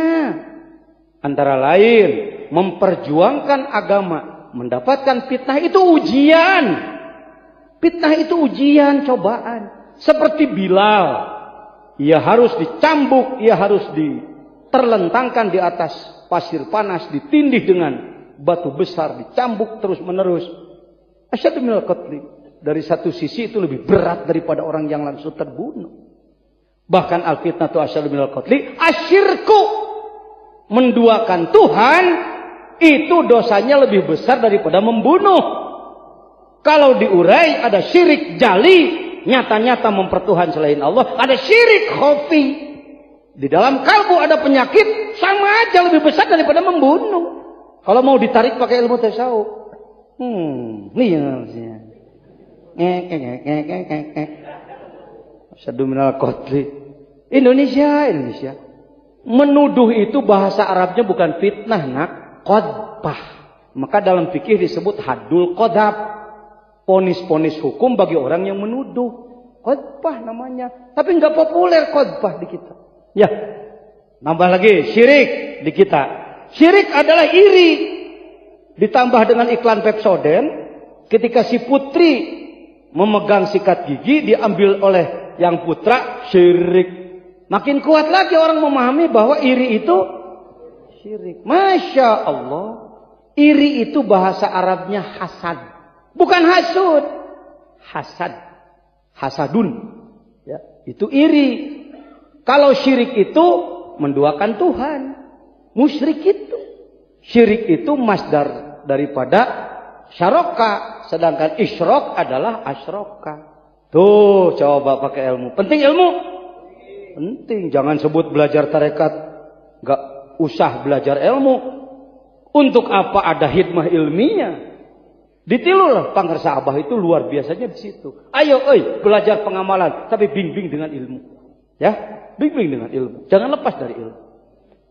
Antara lain, memperjuangkan agama, mendapatkan fitnah itu ujian. Fitnah itu ujian, cobaan. Seperti Bilal. Ia harus dicambuk, ia harus terlentangkan di atas pasir panas, ditindih dengan batu besar, dicambuk terus menerus. Asyaddu minal qatli. Dari satu sisi itu lebih berat daripada orang yang langsung terbunuh. Bahkan al-fitnatu asyaddu minal qatli, asyirku, menduakan Tuhan, itu dosanya lebih besar daripada membunuh. Kalau diurai ada syirik jali, nyata-nyata mempertuhan selain Allah, ada syirik khafi. Di dalam kalbu ada penyakit, sama aja lebih besar daripada membunuh. Kalau mau ditarik pakai ilmu tasawuf. Nih yang harusnya. Asyaddu minal qatli. Indonesia. Menuduh itu bahasa Arabnya bukan fitnah, nak. Qadbah. Maka dalam fikih disebut haddul qadab. Ponis-ponis hukum bagi orang yang menuduh. Qadbah namanya. Tapi nggak populer qadbah di kita. Ya, nambah lagi syirik di kita. Syirik adalah iri. Ditambah dengan iklan Pepsodent, ketika si putri memegang sikat gigi diambil oleh yang putra, syirik. Makin kuat lagi orang memahami bahwa iri itu syirik. Masya Allah, iri itu bahasa Arabnya hasad, bukan hasud. Hasad, hasadun, ya, itu iri. Kalau syirik itu menduakan Tuhan. Musyrik itu. Syirik itu masdar daripada syaraka. Sedangkan isyrok adalah asyraka. Tuh coba pakai ilmu. Penting ilmu? Penting. Jangan sebut belajar tarekat. Gak usah belajar ilmu. Untuk apa ada hikmah ilmiah? Ditilulah pangersa Abah itu luar biasanya di situ. Ayo belajar pengamalan. Tapi bimbing dengan ilmu. Ya, bimbing dengan ilmu. Jangan lepas dari ilmu.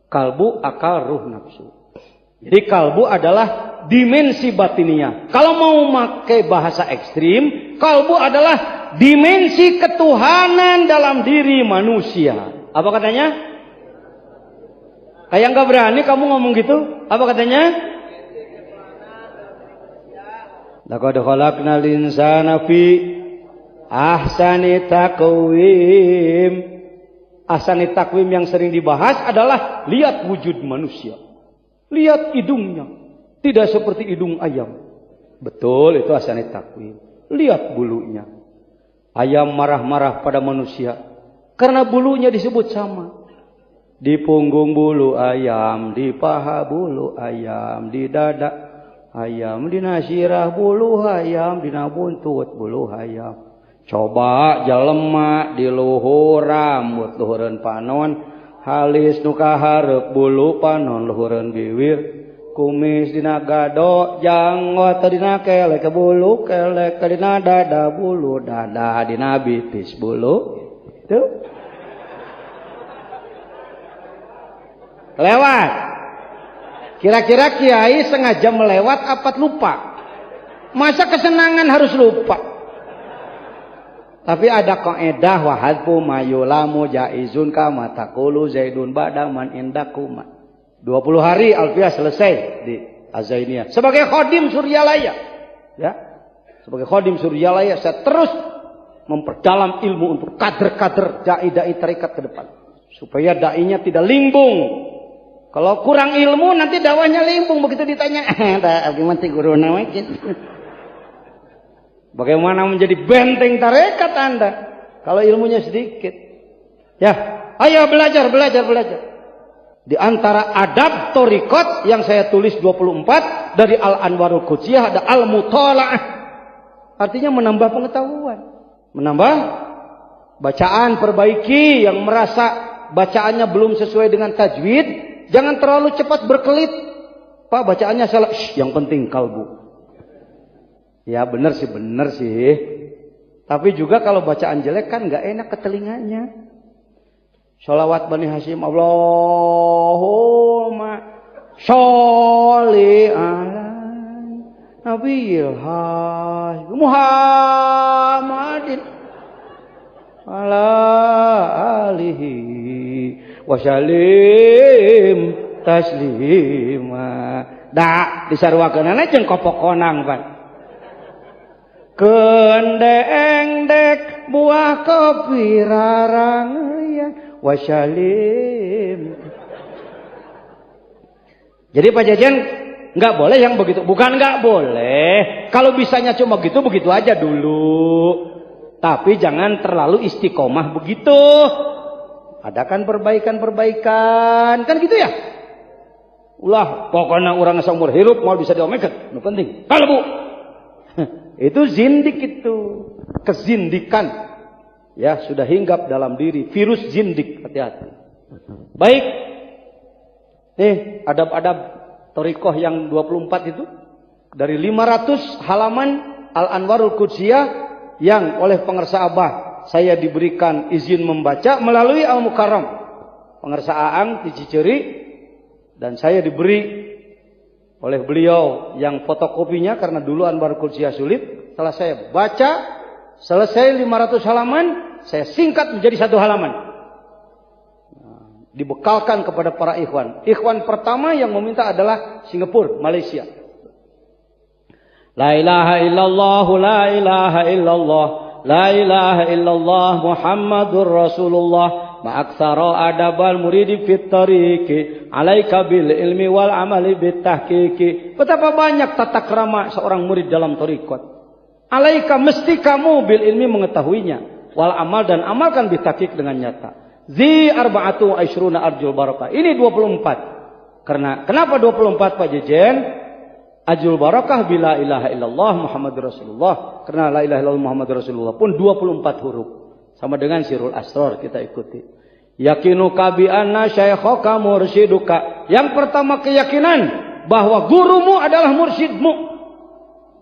Kalbu, akal, ruh, nafsu. Jadi kalbu adalah dimensi batiniah. Kalau mau pakai bahasa ekstrim, kalbu adalah dimensi ketuhanan dalam diri manusia. Apa katanya? Kayak nggak berani kamu ngomong gitu. Apa katanya? Laqad khalaqnal insana fi ahsani taqwim. Ahsani takwim yang sering dibahas adalah lihat wujud manusia. Lihat hidungnya. Tidak seperti hidung ayam. Betul, itu ahsani takwim. Lihat bulunya. Ayam marah-marah pada manusia. Karena bulunya disebut sama. Di punggung bulu ayam. Di paha bulu ayam. Di dada ayam. Di nasirah bulu ayam. Di nabuntut bulu ayam. Coba jelema di luhur rambut luhureun panon, halis nu kaharep bulu panon luhureun bibir, kumis dina gado, janggot dina kelek bulu, kelek dina dada bulu, dada dina bitis bulu. Tuh. Lewat. Kira-kira kiai sengaja melewat apa lupa? Masa kesenangan harus lupa? Tapi ada kaidah wahadfu mayulamu jaizun kama taqulu zaidun ba'daman indakuma. 20 hari alfiah selesai di Azainiyah. Sebagai khadim Suryalaya, ya. Sebagai khadim Suryalaya saya terus memperdalam ilmu untuk kader-kader dai-dai tarekat ke depan. Supaya dai-nya tidak limbung. Kalau kurang ilmu nanti dakwahnya limbung begitu ditanya, "Gimana guru namanya?" Bagaimana menjadi benteng tarekat Anda kalau ilmunya sedikit? Ya, ayo belajar. Di antara adab thariqat yang saya tulis 24 dari Al-Anwarul Qudsiyah ada al-muthala'ah. Artinya menambah pengetahuan. Menambah bacaan, perbaiki yang merasa bacaannya belum sesuai dengan tajwid, jangan terlalu cepat berkelit. Pak, bacaannya salah. Yang penting kalbu. Ya benar sih. Tapi juga kalau bacaan jelek kan nggak enak ke telinganya. Sholawat Bani Hashim, Allahumma sholli ala Nabiyil Hashim Muhammadin ala alihi wasallim taslima. Da disarwakeunana jeung kopok konang, Pak. Kendeng dek buah kopi rarang ya wasallim. Jadi Pak Jajan nggak boleh yang begitu, bukan nggak boleh. Kalau bisanya cuma begitu aja dulu. Tapi jangan terlalu istiqomah begitu. Adakan perbaikan, kan gitu ya. Ulah pokoknya orang seumur hidup mau bisa diomekan, itu penting. Kalau Bu, itu zindik itu, kezindikan. Ya sudah hinggap dalam diri, virus zindik, hati-hati. Baik, nih adab-adab thariqah yang 24 itu dari 500 halaman Al-Anwarul Qudsiyah yang oleh pengersa Abah saya diberikan izin membaca melalui Al-Mukarram pengersa Aang di Ciceri, dan saya diberi oleh beliau yang fotokopinya karena dulu Anwarul Qudsiyah sulit. Setelah saya baca selesai 500 halaman, saya singkat menjadi 1 halaman. Dibekalkan kepada para ikhwan. Ikhwan pertama yang meminta adalah Singapura, Malaysia. La ilaha illallah, la ilaha illallah, la ilaha illallah Muhammadur Rasulullah. Ma'aksara adabal muridi fit tariqi, alaika bil ilmi wal amali bit tahqiqi. Betapa banyak tata krama seorang murid dalam thariqat. Alaika mesti kamu bil ilmi mengetahuinya, wal amal dan amalkan bit tahqiq dengan nyata. Zi arba'atu asyruna arjul barakah. Ini 24. Karena kenapa 24 Pak Jejen? Ajul barakah bila ilaha illallah Muhammadur Rasulullah. Karena la ilaha illallah Muhammadur Rasulullah pun 24 huruf. Sama dengan Sirul Asrar kita ikuti. Yakinuka bi anna syaikhaka mursyiduka. Yang pertama keyakinan bahwa gurumu adalah mursyidmu.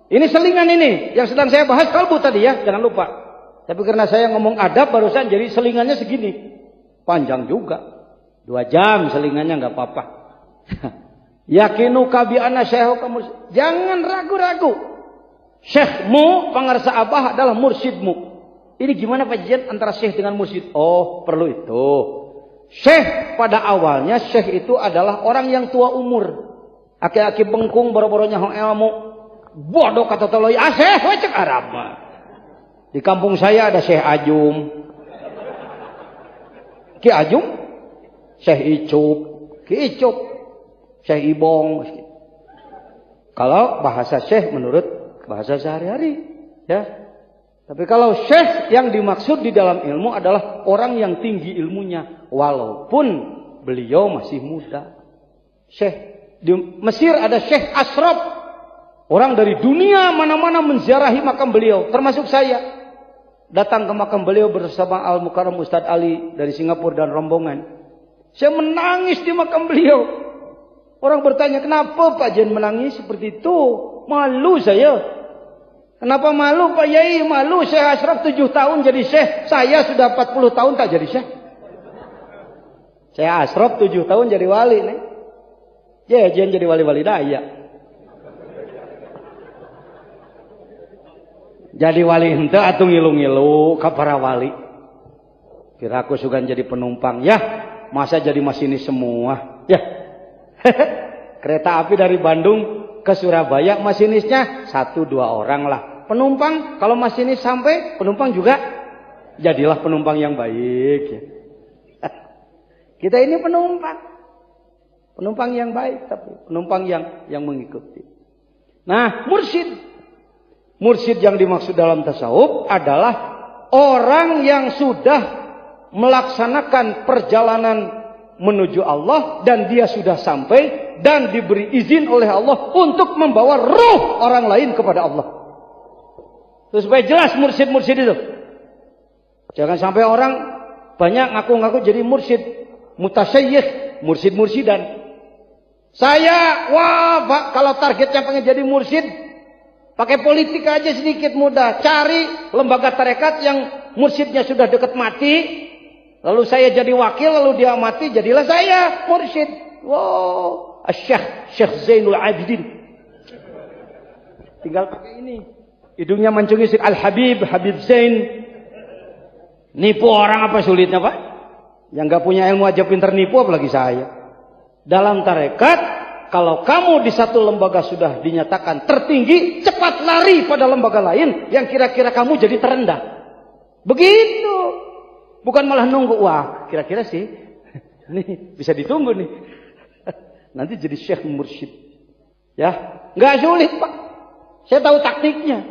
Ini selingan ini yang sedang saya bahas kalbu tadi ya, jangan lupa. Tapi karena saya ngomong adab barusan jadi selingannya segini. Panjang juga. 2 jam selingannya enggak apa-apa. Yakinuka bi anna syaikhaka mursyid. Jangan ragu-ragu. Syekhmu pengarsa Abah adalah mursyidmu. Ini gimana Pak Jian antara syekh dengan mursyid? Oh, perlu itu. Syekh pada awalnya syekh itu adalah orang yang tua umur. Aki-aki bengkung boro-boronya hong ilmu. Bodoh kata toloy, syekh wecek Arab. Di kampung saya ada Syekh Ajum. Ki Ajum, Syekh Icup, Ki Icup, Syekh Ibong. Kalau bahasa syekh menurut bahasa sehari-hari, ya. Tapi kalau syekh yang dimaksud di dalam ilmu adalah orang yang tinggi ilmunya. Walaupun beliau masih muda. Syekh. Di Mesir ada Syekh Ashraf. Orang dari dunia mana-mana menziarahi makam beliau. Termasuk saya. Datang ke makam beliau bersama Al-Mukarram Ustadz Ali dari Singapura dan rombongan. Saya menangis di makam beliau. Orang bertanya, kenapa Pak Jen menangis seperti itu? Malu saya. Kenapa malu Pak Yai? Malu Syekh Ashraf 7 tahun jadi syekh. Saya sudah 40 tahun tak jadi syekh. Syekh Ashraf 7 tahun jadi wali nih. Jejen jadi wali-wali daya. Jadi wali ente atuh ngilu-ngilu ka para wali. Kira aku sugan jadi penumpang. Ya, masa jadi masinis semua. Ya. Kereta api dari Bandung ke Surabaya masinisnya 1-2 orang lah. Penumpang kalau masinis sampai, penumpang juga jadilah penumpang yang baik. Ya. Kita ini penumpang. Penumpang yang baik tapi penumpang yang mengikuti. Nah, mursyid. Mursyid yang dimaksud dalam tasawuf adalah orang yang sudah melaksanakan perjalanan menuju Allah dan dia sudah sampai dan diberi izin oleh Allah untuk membawa ruh orang lain kepada Allah. Terus supaya jelas mursyid-mursyid itu. Jangan sampai orang banyak ngaku-ngaku jadi mursyid, mutasyayikh, mursyid-mursydan. Saya, wah Pak, kalau targetnya pengen jadi mursyid, pakai politik aja sedikit mudah. Cari lembaga tarekat yang mursyidnya sudah dekat mati. Lalu saya jadi wakil, lalu dia mati, jadilah saya mursyid. Wow, Syekh Zainul Abidin. Tinggal pakai ini. Hidungnya mancungi Al-Habib, Habib Zain. Nipu orang apa sulitnya Pak? Yang gak punya ilmu aja pinter nipu, apalagi saya. Dalam tarekat, kalau kamu di satu lembaga sudah dinyatakan tertinggi, cepat lari pada lembaga lain yang kira-kira kamu jadi terendah. Begitu. Bukan malah nunggu, wah kira-kira sih, ini bisa ditunggu nih. Nanti jadi syekh mursyid. Ya, nggak sulit Pak. Saya tahu taktiknya.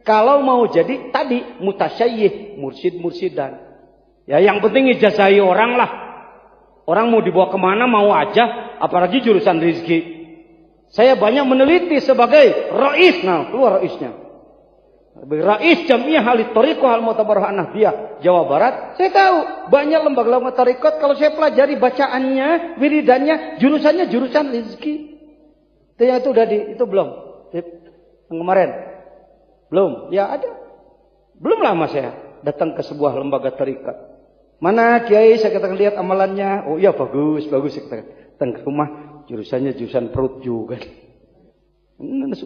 Kalau mau jadi tadi mutasyayikh, mursyid-mursydan. Ya yang penting ijazahi orang lah. Orang mau dibawa kemana mau aja, apalagi jurusan rizki. Saya banyak meneliti sebagai rais, nah keluar raisnya. Rais Jamiah Ahli Thariqah Al-Mu'tabarah An-Nahdiyah Jawa Barat. Saya tahu banyak lembaga-lembaga tarekat kalau saya pelajari bacaannya, wiridannya, jurusannya jurusan rizki. Itu udah itu belum? Yang kemarin. Belum? Ya ada. Belum lama saya datang ke sebuah lembaga tarekat. Mana kiai, saya katakan lihat amalannya. Oh iya bagus. Saya katakan datang ke rumah, jurusannya jurusan perut juga.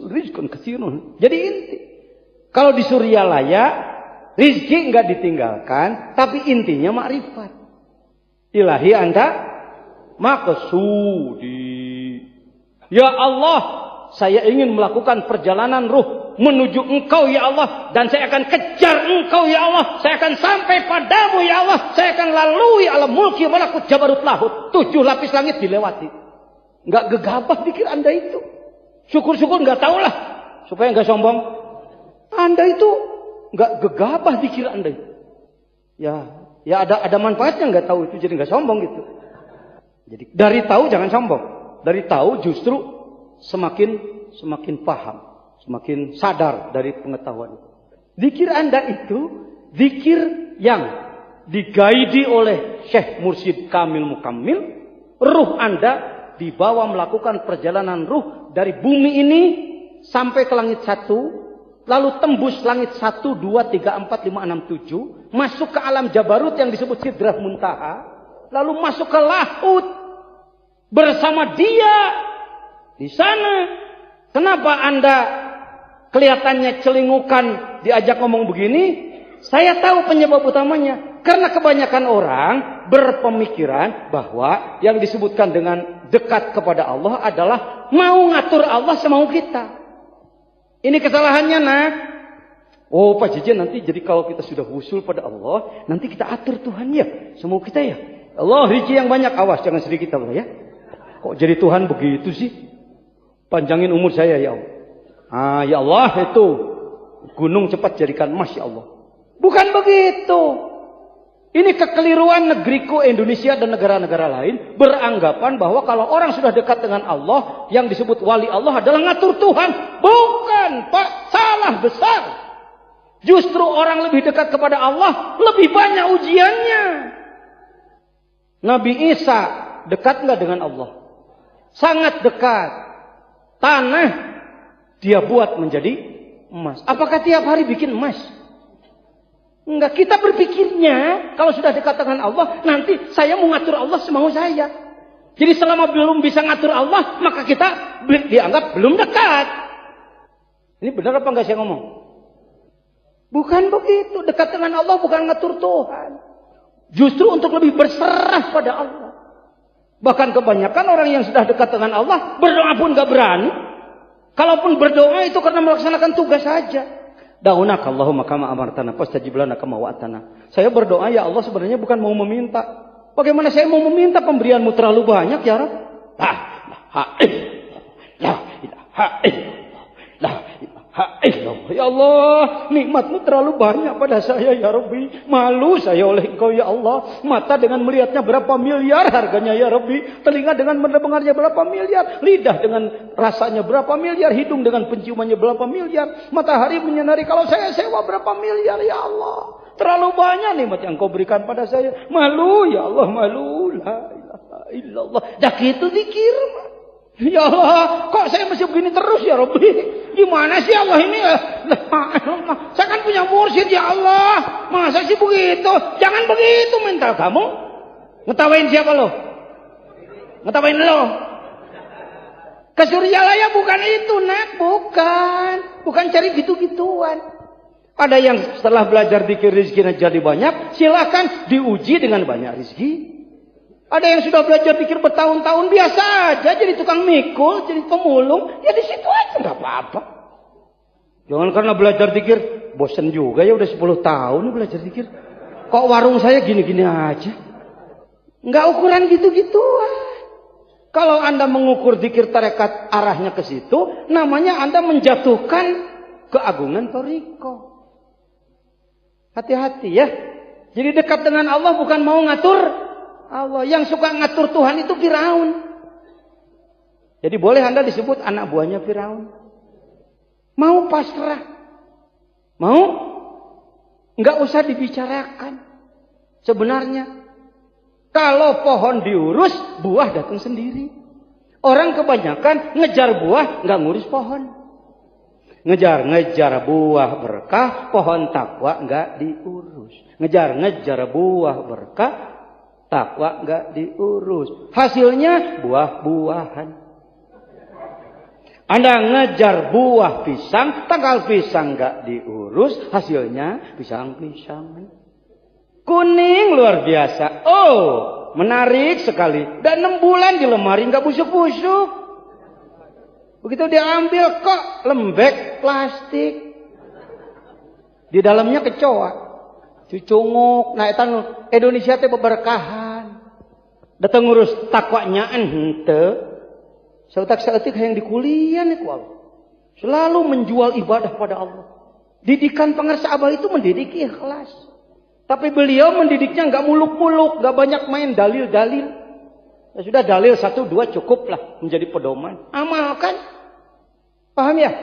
Rizqun katsirun. Jadi inti. Kalau di Suryalaya, rizki enggak ditinggalkan, tapi intinya makrifat. Ilahi anta maqsudi. Ya Allah, saya ingin melakukan perjalanan ruh menuju Engkau ya Allah, dan saya akan kejar Engkau ya Allah. Saya akan sampai padamu ya Allah. Saya akan lalui alam mulki malakut jabarut lahut. 7 lapis langit dilewati. Enggak gegabah pikir Anda itu. Syukur-syukur enggak tahulah supaya enggak sombong. Anda itu enggak gegabah pikir Anda itu. Ya ada manfaatnya enggak tahu itu, jadi enggak sombong gitu. Jadi dari tahu jangan sombong. Dari tahu justru semakin paham, semakin sadar dari pengetahuan. Zikir Anda itu zikir yang digaidi oleh Syekh Mursyid Kamil Mukammil. Ruh Anda dibawa melakukan perjalanan ruh dari bumi ini sampai ke langit 1. Lalu tembus langit 1, 2, 3, 4, 5, 6, 7. Masuk ke alam Jabarut yang disebut Sidrah Muntaha. Lalu masuk ke Lahut. Bersama dia. Di sana. Kenapa Anda kelihatannya celingukan diajak ngomong begini? Saya tahu penyebab utamanya. Karena kebanyakan orang berpemikiran bahwa yang disebutkan dengan dekat kepada Allah adalah mau ngatur Allah semau kita. Ini kesalahannya nak. Oh Pak Jejen, nanti jadi kalau kita sudah wusul pada Allah, nanti kita atur Tuhan ya, semua kita ya. Allah rezeki yang banyak, awas jangan sedikit Allah ya. Kok jadi Tuhan begitu sih? Panjangin umur saya ya Allah. Ya Allah itu gunung cepat jadikan emas ya Allah. Bukan begitu. Ini kekeliruan negeriku Indonesia dan negara-negara lain beranggapan bahwa kalau orang sudah dekat dengan Allah, yang disebut wali Allah adalah ngatur Tuhan. Bukan Pak, salah besar. Justru orang lebih dekat kepada Allah lebih banyak ujiannya. Nabi Isa dekat nggak dengan Allah? Sangat dekat. Tanah dia buat menjadi emas. Apakah tiap hari bikin emas? Enggak, kita berpikirnya kalau sudah dekat dengan Allah, nanti saya mau ngatur Allah semau saya. Jadi selama belum bisa ngatur Allah, maka kita dianggap belum dekat. Ini benar apa enggak saya ngomong? Bukan begitu. Dekat dengan Allah bukan ngatur Tuhan. Justru untuk lebih berserah pada Allah. Bahkan kebanyakan orang yang sudah dekat dengan Allah, berdoa pun enggak berani. Kalaupun berdoa itu karena melaksanakan tugas saja. Da'unaka Allahumma kama amartana fastajib lana kama wa'atana. Saya berdoa ya Allah sebenarnya bukan mau meminta. Bagaimana saya mau meminta, pemberianmu terlalu banyak ya Rabb? La ilaha illallah. Ya Allah, nikmatmu terlalu banyak pada saya ya Rabbi. Malu saya oleh Engkau ya Allah. Mata dengan melihatnya berapa miliar harganya ya Rabbi. Telinga dengan mendengarnya berapa miliar. Lidah dengan rasanya berapa miliar. Hidung dengan penciumannya berapa miliar. Matahari menyinari kalau saya sewa berapa miliar ya Allah. Terlalu banyak nikmat yang Kau berikan pada saya. Malu ya Allah, malu. La ilaha illallah. Dah gitu zikir. Ya Allah, kok saya masih begini terus ya Rabbi? Gimana sih Allah ini? Saya kan punya mursyid ya Allah. Masa sih begitu? Jangan begitu mental kamu. Ngetawain siapa lo? Ngetawain lo? Ke Suryalaya bukan itu, nak. Bukan. Bukan cari gitu-gituan. Ada yang setelah belajar dikir rizkinya jadi banyak, silakan diuji dengan banyak rizki. Ada yang sudah belajar dikir bertahun-tahun, biasa aja jadi tukang mikul, jadi pemulung, ya di situ aja nggak apa-apa. Jangan karena belajar dikir bosen juga ya, udah 10 tahun belajar dikir. Kok warung saya gini-gini aja? Nggak ukuran gitu-gituan. Kalau Anda mengukur dikir tarekat arahnya ke situ, namanya Anda menjatuhkan keagungan toriko. Hati-hati ya. Jadi dekat dengan Allah bukan mau ngatur Allah. Yang suka ngatur Tuhan itu Firaun. Jadi boleh Anda disebut anak buahnya Firaun. Mau pasrah. Mau? Enggak usah dibicarakan. Sebenarnya. Kalau pohon diurus, buah datang sendiri. Orang kebanyakan ngejar buah, enggak ngurus pohon. Ngejar buah berkah, pohon takwa enggak diurus. Ngejar buah berkah, takwa enggak diurus. Hasilnya buah-buahan. Anda ngejar buah pisang, tanggal pisang enggak diurus, hasilnya pisang-pisangan. Kuning luar biasa. Oh, menarik sekali. Dan 6 bulan di lemari enggak busuk-busuk. Begitu diambil kok lembek plastik. Di dalamnya kecoa. Cucunguk, nah itu Indonesia teh beberkahan. Datang ngurus takwanya ente. Seutak-seutik yang di kuliah nih ku Allah. Selalu menjual ibadah pada Allah. Didikan pengersa abah itu mendidik ikhlas. Tapi beliau mendidiknya enggak muluk-muluk, enggak banyak main dalil-dalil. Ya sudah dalil 1, 2 cukup lah menjadi pedoman. Amalkan. Paham ya?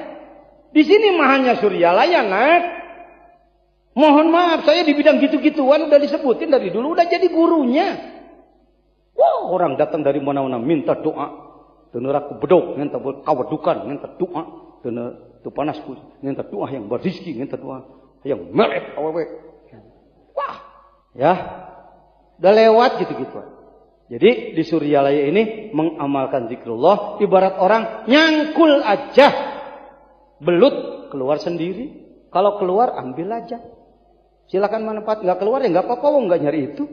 Di sini mahanya Suryalaya, nak. Mohon maaf, saya di bidang gitu-gituan udah disebutin dari dulu, udah jadi gurunya. Wah, orang datang dari mana-mana minta doa. Teneraku bedok, minta kawadukan, minta doa. Tu panasku, minta doa yang berizki, minta doa yang melek awewe. Wah, ya. Udah lewat gitu-gituan. Jadi di Suryalaya ini mengamalkan zikrullah ibarat orang nyangkul aja. Belut keluar sendiri. Kalau keluar ambil aja. Silakan manfaat, enggak keluar ya enggak apa-apa, enggak nyari itu.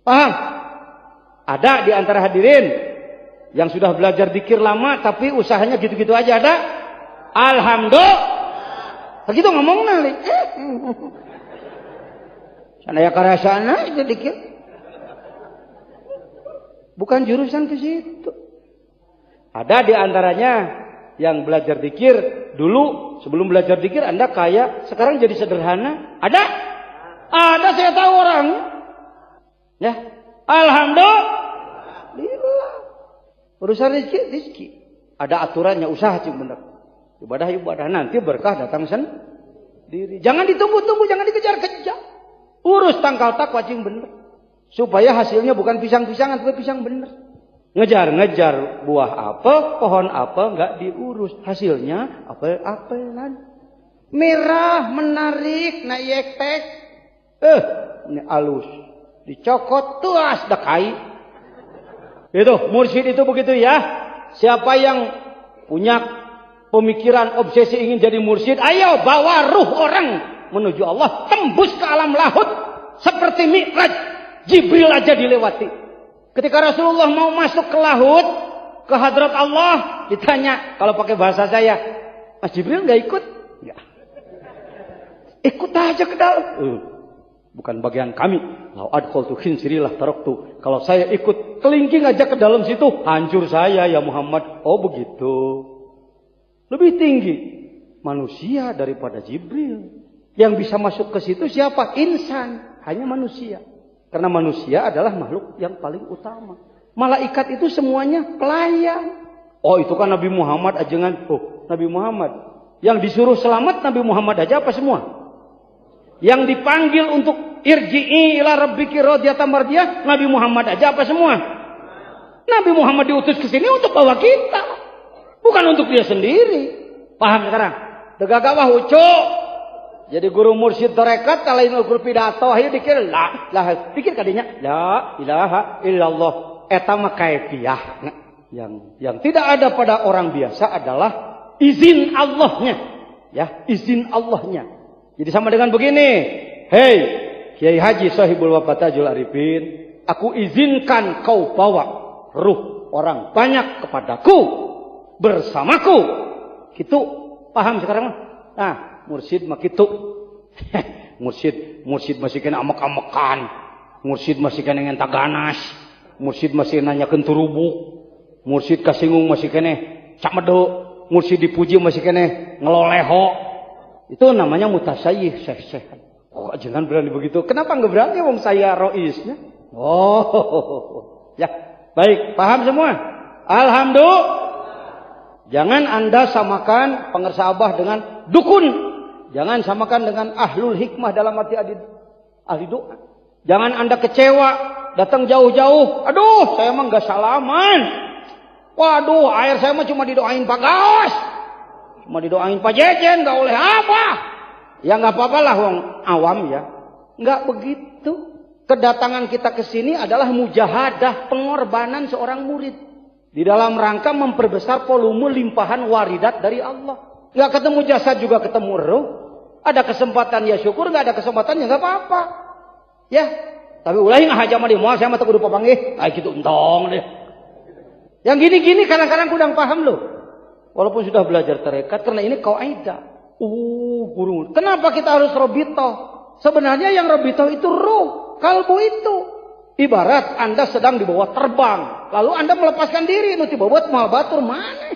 Paham? Ada di antara hadirin yang sudah belajar zikir lama tapi usahanya gitu-gitu aja ada? Alhamdulillah. Begitu ngomong nali. Sana ya karasana itu zikir. Bukan jurusan ke situ. Ada di antaranya yang belajar zikir dulu sebelum belajar zikir Anda kaya, sekarang jadi sederhana. Ada? Ada, saya tahu orang. Ya. Alhamdulillah. Urusan rezeki. Ada aturannya, usaha cing bener. Ibadah nanti berkah datang sendiri. Jangan ditunggu-tunggu, jangan dikejar-kejar. Urus tangkal takwa cing bener. Supaya hasilnya bukan pisang-pisangan, tapi pisang bener. Ngejar buah apel, pohon apel nggak diurus. Hasilnya apel-apelan. Merah, menarik, naik-tek. Ini halus. Dicokot, tuas, dekai. Itu, mursyid itu begitu ya. Siapa yang punya pemikiran obsesi ingin jadi mursyid, ayo bawa ruh orang menuju Allah. Tembus ke alam lahut. Seperti Mi'raj. Jibril aja dilewati. Ketika Rasulullah mau masuk ke lahut, ke hadrat Allah, ditanya, kalau pakai bahasa saya, Mas Jibril nggak ikut? Nggak. Ikut aja ke dalam. Bukan bagian kami. Lau adkhaltu khinsirilah taraktu. Kalau saya ikut kelingking aja ke dalam situ, hancur saya ya Muhammad. Oh begitu. Lebih tinggi. manusia daripada Jibril. Yang bisa masuk ke situ siapa? Insan, hanya manusia. Karena manusia adalah makhluk yang paling utama. Malaikat itu semuanya pelayan. Oh, itu kan Nabi Muhammad ajengan. Oh, Nabi Muhammad. Yang disuruh selamat Nabi Muhammad aja apa semua? Yang dipanggil untuk irji'i ila rabbiki radiyatan mardiyah Nabi Muhammad aja apa semua? Nabi Muhammad diutus ke sini untuk bawa kita. Bukan untuk dia sendiri. Paham sekarang? Tegagawah ucuk. Jadi guru mursyid tarekat kalau ini guru pidato ayo dikir lah pikir kadinya la ilaha illallah eta mah kaifiyah. Yang tidak ada pada orang biasa adalah izin Allahnya. Ya, izin Allahnya. Jadi sama dengan begini. Hei, Kiai Haji Sahibul Wafatajul Arifin, aku izinkan kau bawa ruh orang banyak kepadaku bersamaku. Gitu. Paham sekarang? Nah, mursyid mah gitu. mursyid masih kena amek-amekan. Mursyid masih kena ngenta ganas. Mursyid masih nanyakeun turubuk. Mursyid kasinggung masih kena camedo. Mursyid dipuji masih kena ngeloleho. Itu namanya mutasayyih, syekh-syekh. Oh, jangan berani begitu. Kenapa enggak berani wong saya roisnya? Oh. Ya, baik, paham semua? Alhamdulillah. Jangan Anda samakan pengersabah dengan dukun. Jangan samakan dengan ahlul hikmah dalam arti ahli doa. Jangan Anda kecewa, datang jauh-jauh. Aduh, saya mah enggak salaman. Waduh, air saya mah cuma didoain Pak Gaos. Cuma didoain Pak Jejen, enggak oleh apa. Ya enggak apa-apa lah wong awam ya. Enggak begitu. Kedatangan kita ke sini adalah mujahadah, pengorbanan seorang murid. Di dalam rangka memperbesar volume limpahan waridat dari Allah. Enggak ketemu jasad juga ketemu roh. Ada kesempatan ya syukur, enggak ada kesempatan ya enggak apa-apa. Ya, tapi ulah ngah aja mah di moal saya mah teu kudu papanggih. Ah kitu entong deh. Yang gini-gini kadang-kadang kurang paham loh. Walaupun sudah belajar tarekat karena ini kaidah. Guru. Kenapa kita harus robitoh? Sebenarnya yang robitoh itu ruh, kalbu itu. Ibarat Anda sedang dibawa terbang, lalu Anda melepaskan diri, nanti bawa mal batur mana?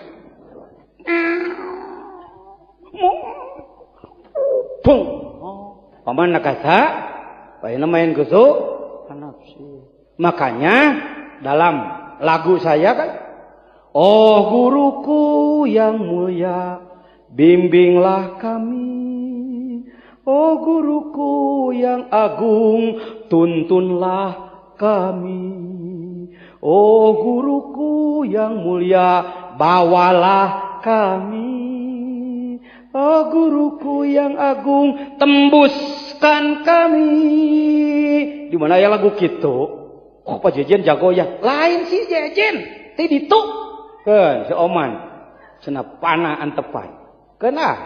Bung, paman nakasa, bayana main gusu, nafsu. Makanya dalam lagu saya kan, oh guruku yang mulia, bimbinglah kami. Oh guruku yang agung, tuntunlah kami. Oh guruku yang mulia, bawalah kami. Oh guruku yang agung, tembuskan kami. Di mana ya lagu gitu? Oh Pak Jejen jago ya. Lain si Jejen, ti ditu. Kan si Oman, cenah panah antepan. Kenah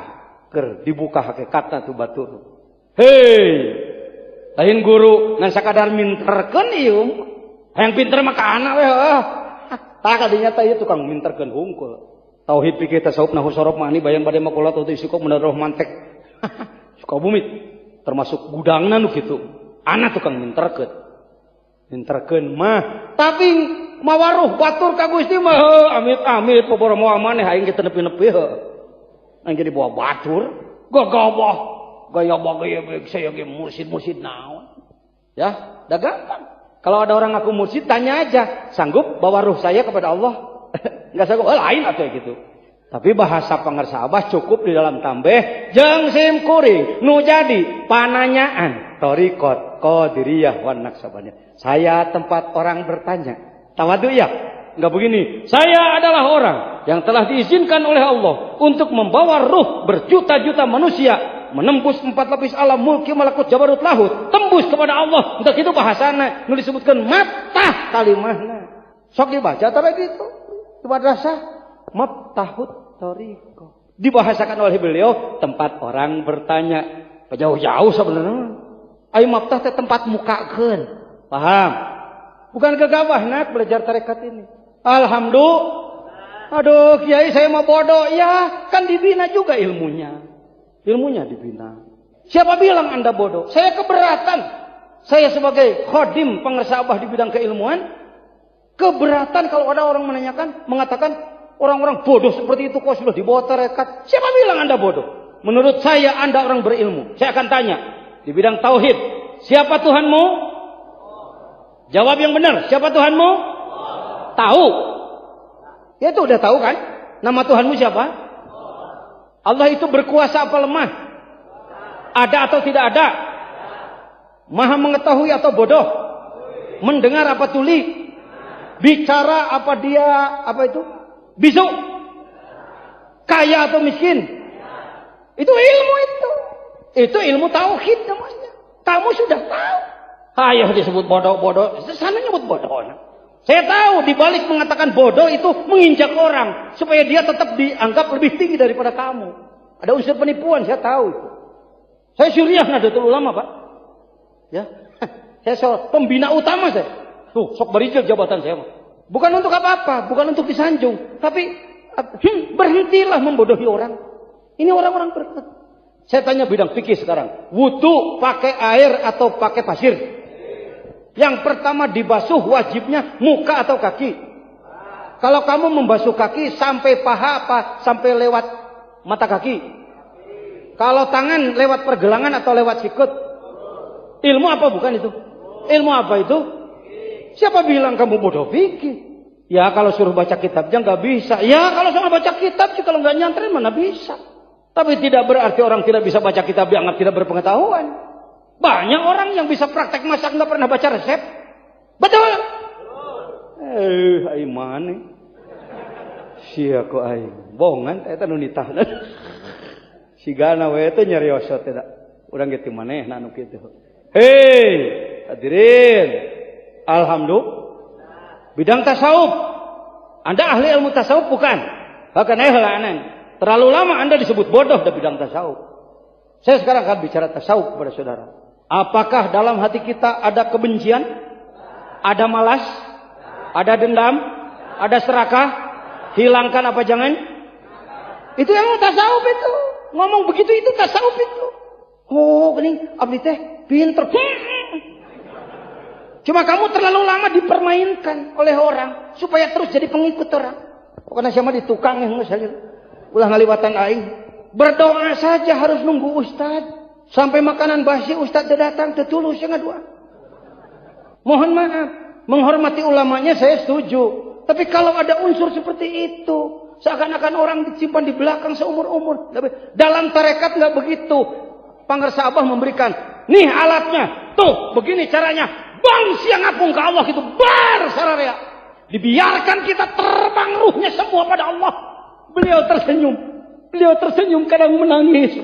ker dibuka hakikatna tu batur. Hei, lain guru ngan sakadar minterkeun ieu. Hayang pinter mah ka anak we heuh. Tah kadinya teh ieu tukang minterkeun hungkul. Tauhid pikir tasawuf nahu sorop mah ani bayan bade makulat teh isi kok menaruh mantek. Suka bumit termasuk gudangna nu kitu. Ana tukang minterkeun. Minterkeun mah tapi mawaruh batur ka Gusti mah amit-amit pobor moal maneh aing kitu nepi-nepi heuh. Aing jadi bawa batur, gagabah, gaya saya ge mursyid naon. Ya, dah gampang. Kalau ada orang ngaku mursyid tanya aja, sanggup bawa ruh saya kepada Allah? Enggak sanggup, lain atau gitu. Tapi bahasa pengersabah cukup di dalam tambeh jeung sim kuring nu jadi pananyaan thariqat qadiriyah wan naqsabandiyah. Saya tempat orang bertanya. Tawadu ya? Enggak begini. Saya adalah orang yang telah diizinkan oleh Allah untuk membawa ruh berjuta-juta manusia menembus 4 lapis alam mulki malakut jabarut lahut tembus kepada Allah. Untuk itu bahasana nu disebutkan maftah kalimahna. Sok dibaca tara gitu. Di madrasah maftahut thariqah. Dibahasakan oleh beliau tempat orang bertanya. Jauh-jauh sebenarnya. Ai maftah teh tempat mukakeun. Paham? Bukan gegabah nak belajar tarekat ini. Alhamdulillah. Aduh, kiai saya mau bodoh. Ya, kan dibina juga ilmunya. Ilmunya dibina. Siapa bilang Anda bodoh? Saya keberatan. Saya sebagai khodim pengersabah di bidang keilmuan, keberatan kalau ada orang mengatakan, Orang-orang bodoh seperti itu kok sudah dibawa tarekat. Siapa bilang Anda bodoh? Menurut saya Anda orang berilmu. Saya akan tanya di bidang tauhid, siapa Tuhanmu? Jawab yang benar. Siapa Tuhanmu? Tahu. Ya itu udah tahu kan? Nama Tuhanmu siapa? Allah itu berkuasa apa lemah? Ada atau tidak ada? Maha mengetahui atau bodoh? Mendengar apa tuli? Bicara apa dia? Apa itu? Bisu? Kaya atau miskin? Itu ilmu itu. Itu ilmu tauhid namanya. Kamu sudah tahu. Ayo disebut bodoh-bodoh. Sana nyebut bodoh. Saya tahu dibalik mengatakan bodoh itu menginjak orang supaya dia tetap dianggap lebih tinggi daripada kamu. Ada unsur penipuan, saya tahu itu. Saya Syuriah Nahdlatul Ulama, Pak. Ya. Saya pembina utama saya. Tuh, sok berijil jabatan saya. Bukan untuk apa-apa, bukan untuk disanjung, tapi berhentilah membodohi orang. Ini orang-orang berkata. Saya tanya bidang fikih sekarang. Wudu pakai air atau pakai pasir? Yang pertama dibasuh wajibnya muka atau kaki? Kalau kamu membasuh kaki sampai paha apa sampai lewat mata kaki? Kalau tangan lewat pergelangan atau lewat sikut? Ilmu apa bukan itu? Ilmu apa itu? Siapa bilang kamu bodoh fikih? Ya kalau suruh baca kitabnya nggak bisa. Ya kalau suruh baca kitab sih kalau nggak nyantren mana bisa. Tapi tidak berarti orang tidak bisa baca kitab dianggap tidak berpengetahuan. Banyak orang yang bisa praktek masak nggak pernah baca resep. Betul? Aing mana? Sia ko aing. Bohongan eta nu nitahna. Sigana we teh nyariosot teh. Urang ge teh manehna anu kitu. Hei, hadirin. Alhamdulillah. Bidang tasawuf. Anda ahli ilmu tasawuf bukan? Bahkan helanan. Terlalu lama Anda disebut bodoh dalam bidang tasawuf. Saya sekarang akan bicara tasawuf kepada saudara. Apakah dalam hati kita ada kebencian? Ada malas? Ada dendam? Ada serakah? Hilangkan apa jangan? Itu yang tasawuf itu. Ngomong begitu itu tasawuf itu. Oh, gini, abdi teh pinter. Cuma kamu terlalu lama dipermainkan oleh orang supaya terus jadi pengikut orang. Karena siapa di tukang yang ulah ngaliwatan aing. Berdoa saja harus nunggu ustad. Sampai makanan basi ustad datang tetulus yang ngadua. Mohon maaf, menghormati ulamanya saya setuju. Tapi kalau ada unsur seperti itu, seakan-akan orang disimpan di belakang seumur-umur. Dalam tarekat nggak begitu. Pangersa Abah memberikan, nih alatnya, tuh begini caranya. Bang siang apung ke Allah itu bar sararea. Dibiarkan kita terbang ruhnya semua pada Allah. Beliau tersenyum kadang menangis.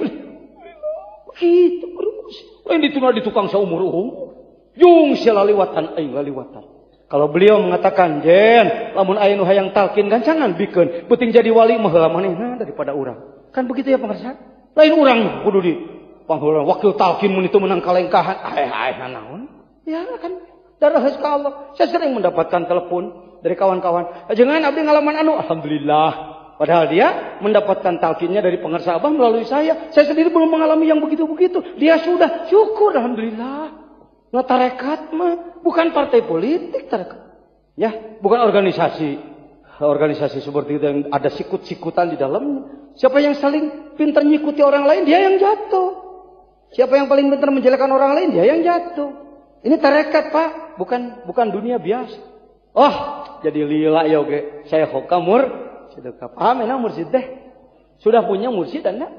Begitu terus. Yang dituna di tukang seumur-umur. Yung sila liwatan aing laliwatan. Kalau beliau mengatakan, "Jen, lamun aing nu hayang talkin gancangan bikeun, beuting jadi wali mah heula manehna daripada urang." Kan begitu ya pemirsa? Lain urang kudu di pangheula wakil talkin mun itu menang kalengkahan. Naon? Ya kan darah ke Allah. Saya sering mendapatkan telepon dari kawan-kawan. Jangan abdi ngalaman anu, alhamdulillah. Padahal dia mendapatkan talkinnya dari pengersa Abah melalui saya. Saya sendiri belum mengalami yang begitu-begitu. Dia sudah, syukur alhamdulillah. Nah tarekat mah bukan partai politik tarekat. Ya, bukan organisasi. Organisasi seperti itu yang ada sikut-sikutan di dalamnya. Siapa yang saling pintar nyikuti orang lain, dia yang jatuh. Siapa yang paling pintar menjelekkan orang lain, dia yang jatuh. Ini tarekat Pak, bukan dunia biasa. Oh, jadi lila ya oke. Saya hokamur. Sudah paham enak mursyid teh? Sudah punya mursyid Anda?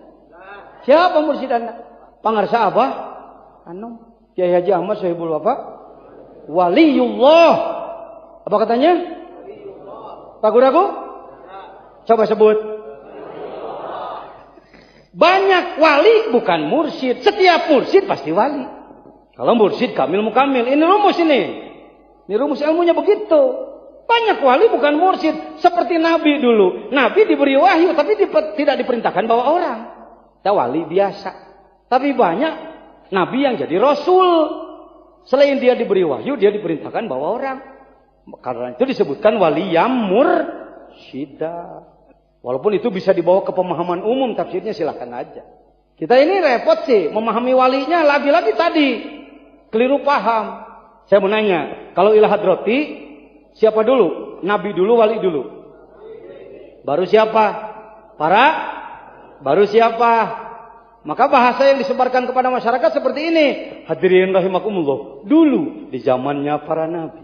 Siapa mursyid Anda? Pangarsa Abah? Anu, Kiai Haji Ahmad Sohibul Wafa? Waliullah. Apa katanya? Ragu-ragu? Coba sebut. Banyak wali bukan mursyid. Setiap mursyid pasti wali. Kalau mursyid kamil mukamil. Ini rumus ini. Ini rumus ilmunya begitu. Banyak wali bukan mursyid. Seperti Nabi dulu. Nabi diberi wahyu tapi tidak diperintahkan bawa orang. Ya wali biasa. Tapi banyak Nabi yang jadi Rasul. Selain dia diberi wahyu, dia diperintahkan bawa orang. Karena itu disebutkan wali yang mursyida. Walaupun itu bisa dibawa ke pemahaman umum. Tafsirnya silahkan aja. Kita ini repot sih. Memahami walinya lagi-lagi tadi. Keliru paham. Saya mau nanya. Kalau Ilah Hadrati siapa dulu? Nabi dulu, wali dulu? Baru siapa? Baru siapa? Maka bahasa yang disebarkan kepada masyarakat seperti ini. Hadirin rahimakumullah. Dulu di zamannya para nabi.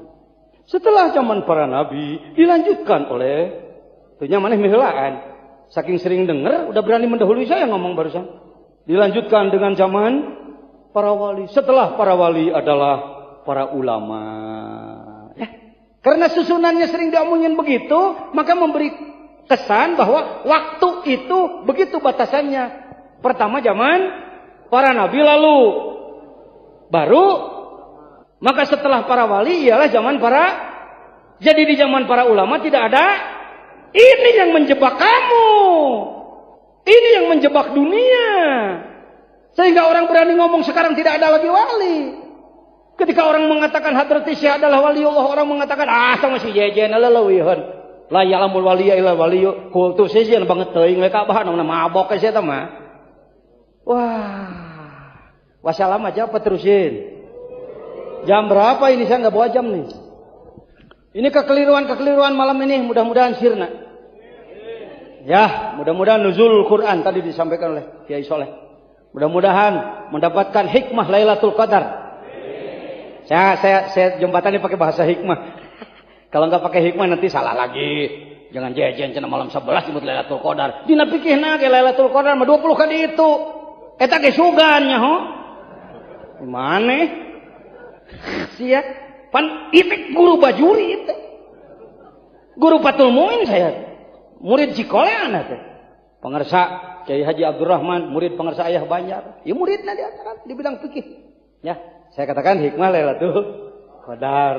Setelah zaman para nabi dilanjutkan oleh tentunya maneh mihlaan. Saking sering dengar udah berani mendahului saya ngomong barusan. Dilanjutkan dengan zaman para wali. Setelah para wali adalah para ulama. Ya. Karena susunannya sering diomongin begitu, maka memberi kesan bahwa waktu itu begitu batasannya. Pertama zaman para nabi, lalu baru, maka setelah para wali ialah zaman para. Jadi di zaman para ulama tidak ada. Ini yang menjebak kamu. Ini yang menjebak dunia. Sehingga orang berani ngomong sekarang tidak ada lagi wali. Ketika orang mengatakan Hadrati Syekh adalah waliullah, orang mengatakan sama si jejen leuweuhan. La yalamul waliya illa waliyu. Kultus sejen banget teuing we Ka'bah nu mabok ke eta mah. Wah. Wassalam aja apa terusin? Jam berapa ini, saya enggak bawa jam nih. Ini kekeliruan malam ini mudah-mudahan sirna. Ya, mudah-mudahan nuzul Quran tadi disampaikan oleh Kiai Soleh. Mudah-mudahan mendapatkan hikmah Lailatul Qadar. Saya jembatani pakai bahasa hikmah. Kalau enggak pakai hikmah nanti salah lagi. Jangan jejen cenah malam 11 disebut Lailatul Qadar. Dina pikihna ge Lailatul Qadar mah 20 kali itu. Eta ge sugan nya ho. Mane? Sia pan itik guru bajuri itu. Guru Patul Muin saya. Murid Cikolean teh. Pangarsa Kiai Haji Abdurrahman, murid pangarsa Ayah Banjar. Ya muridna di bidang fikih. Ya, saya katakan hikmah Lailatul Qadar.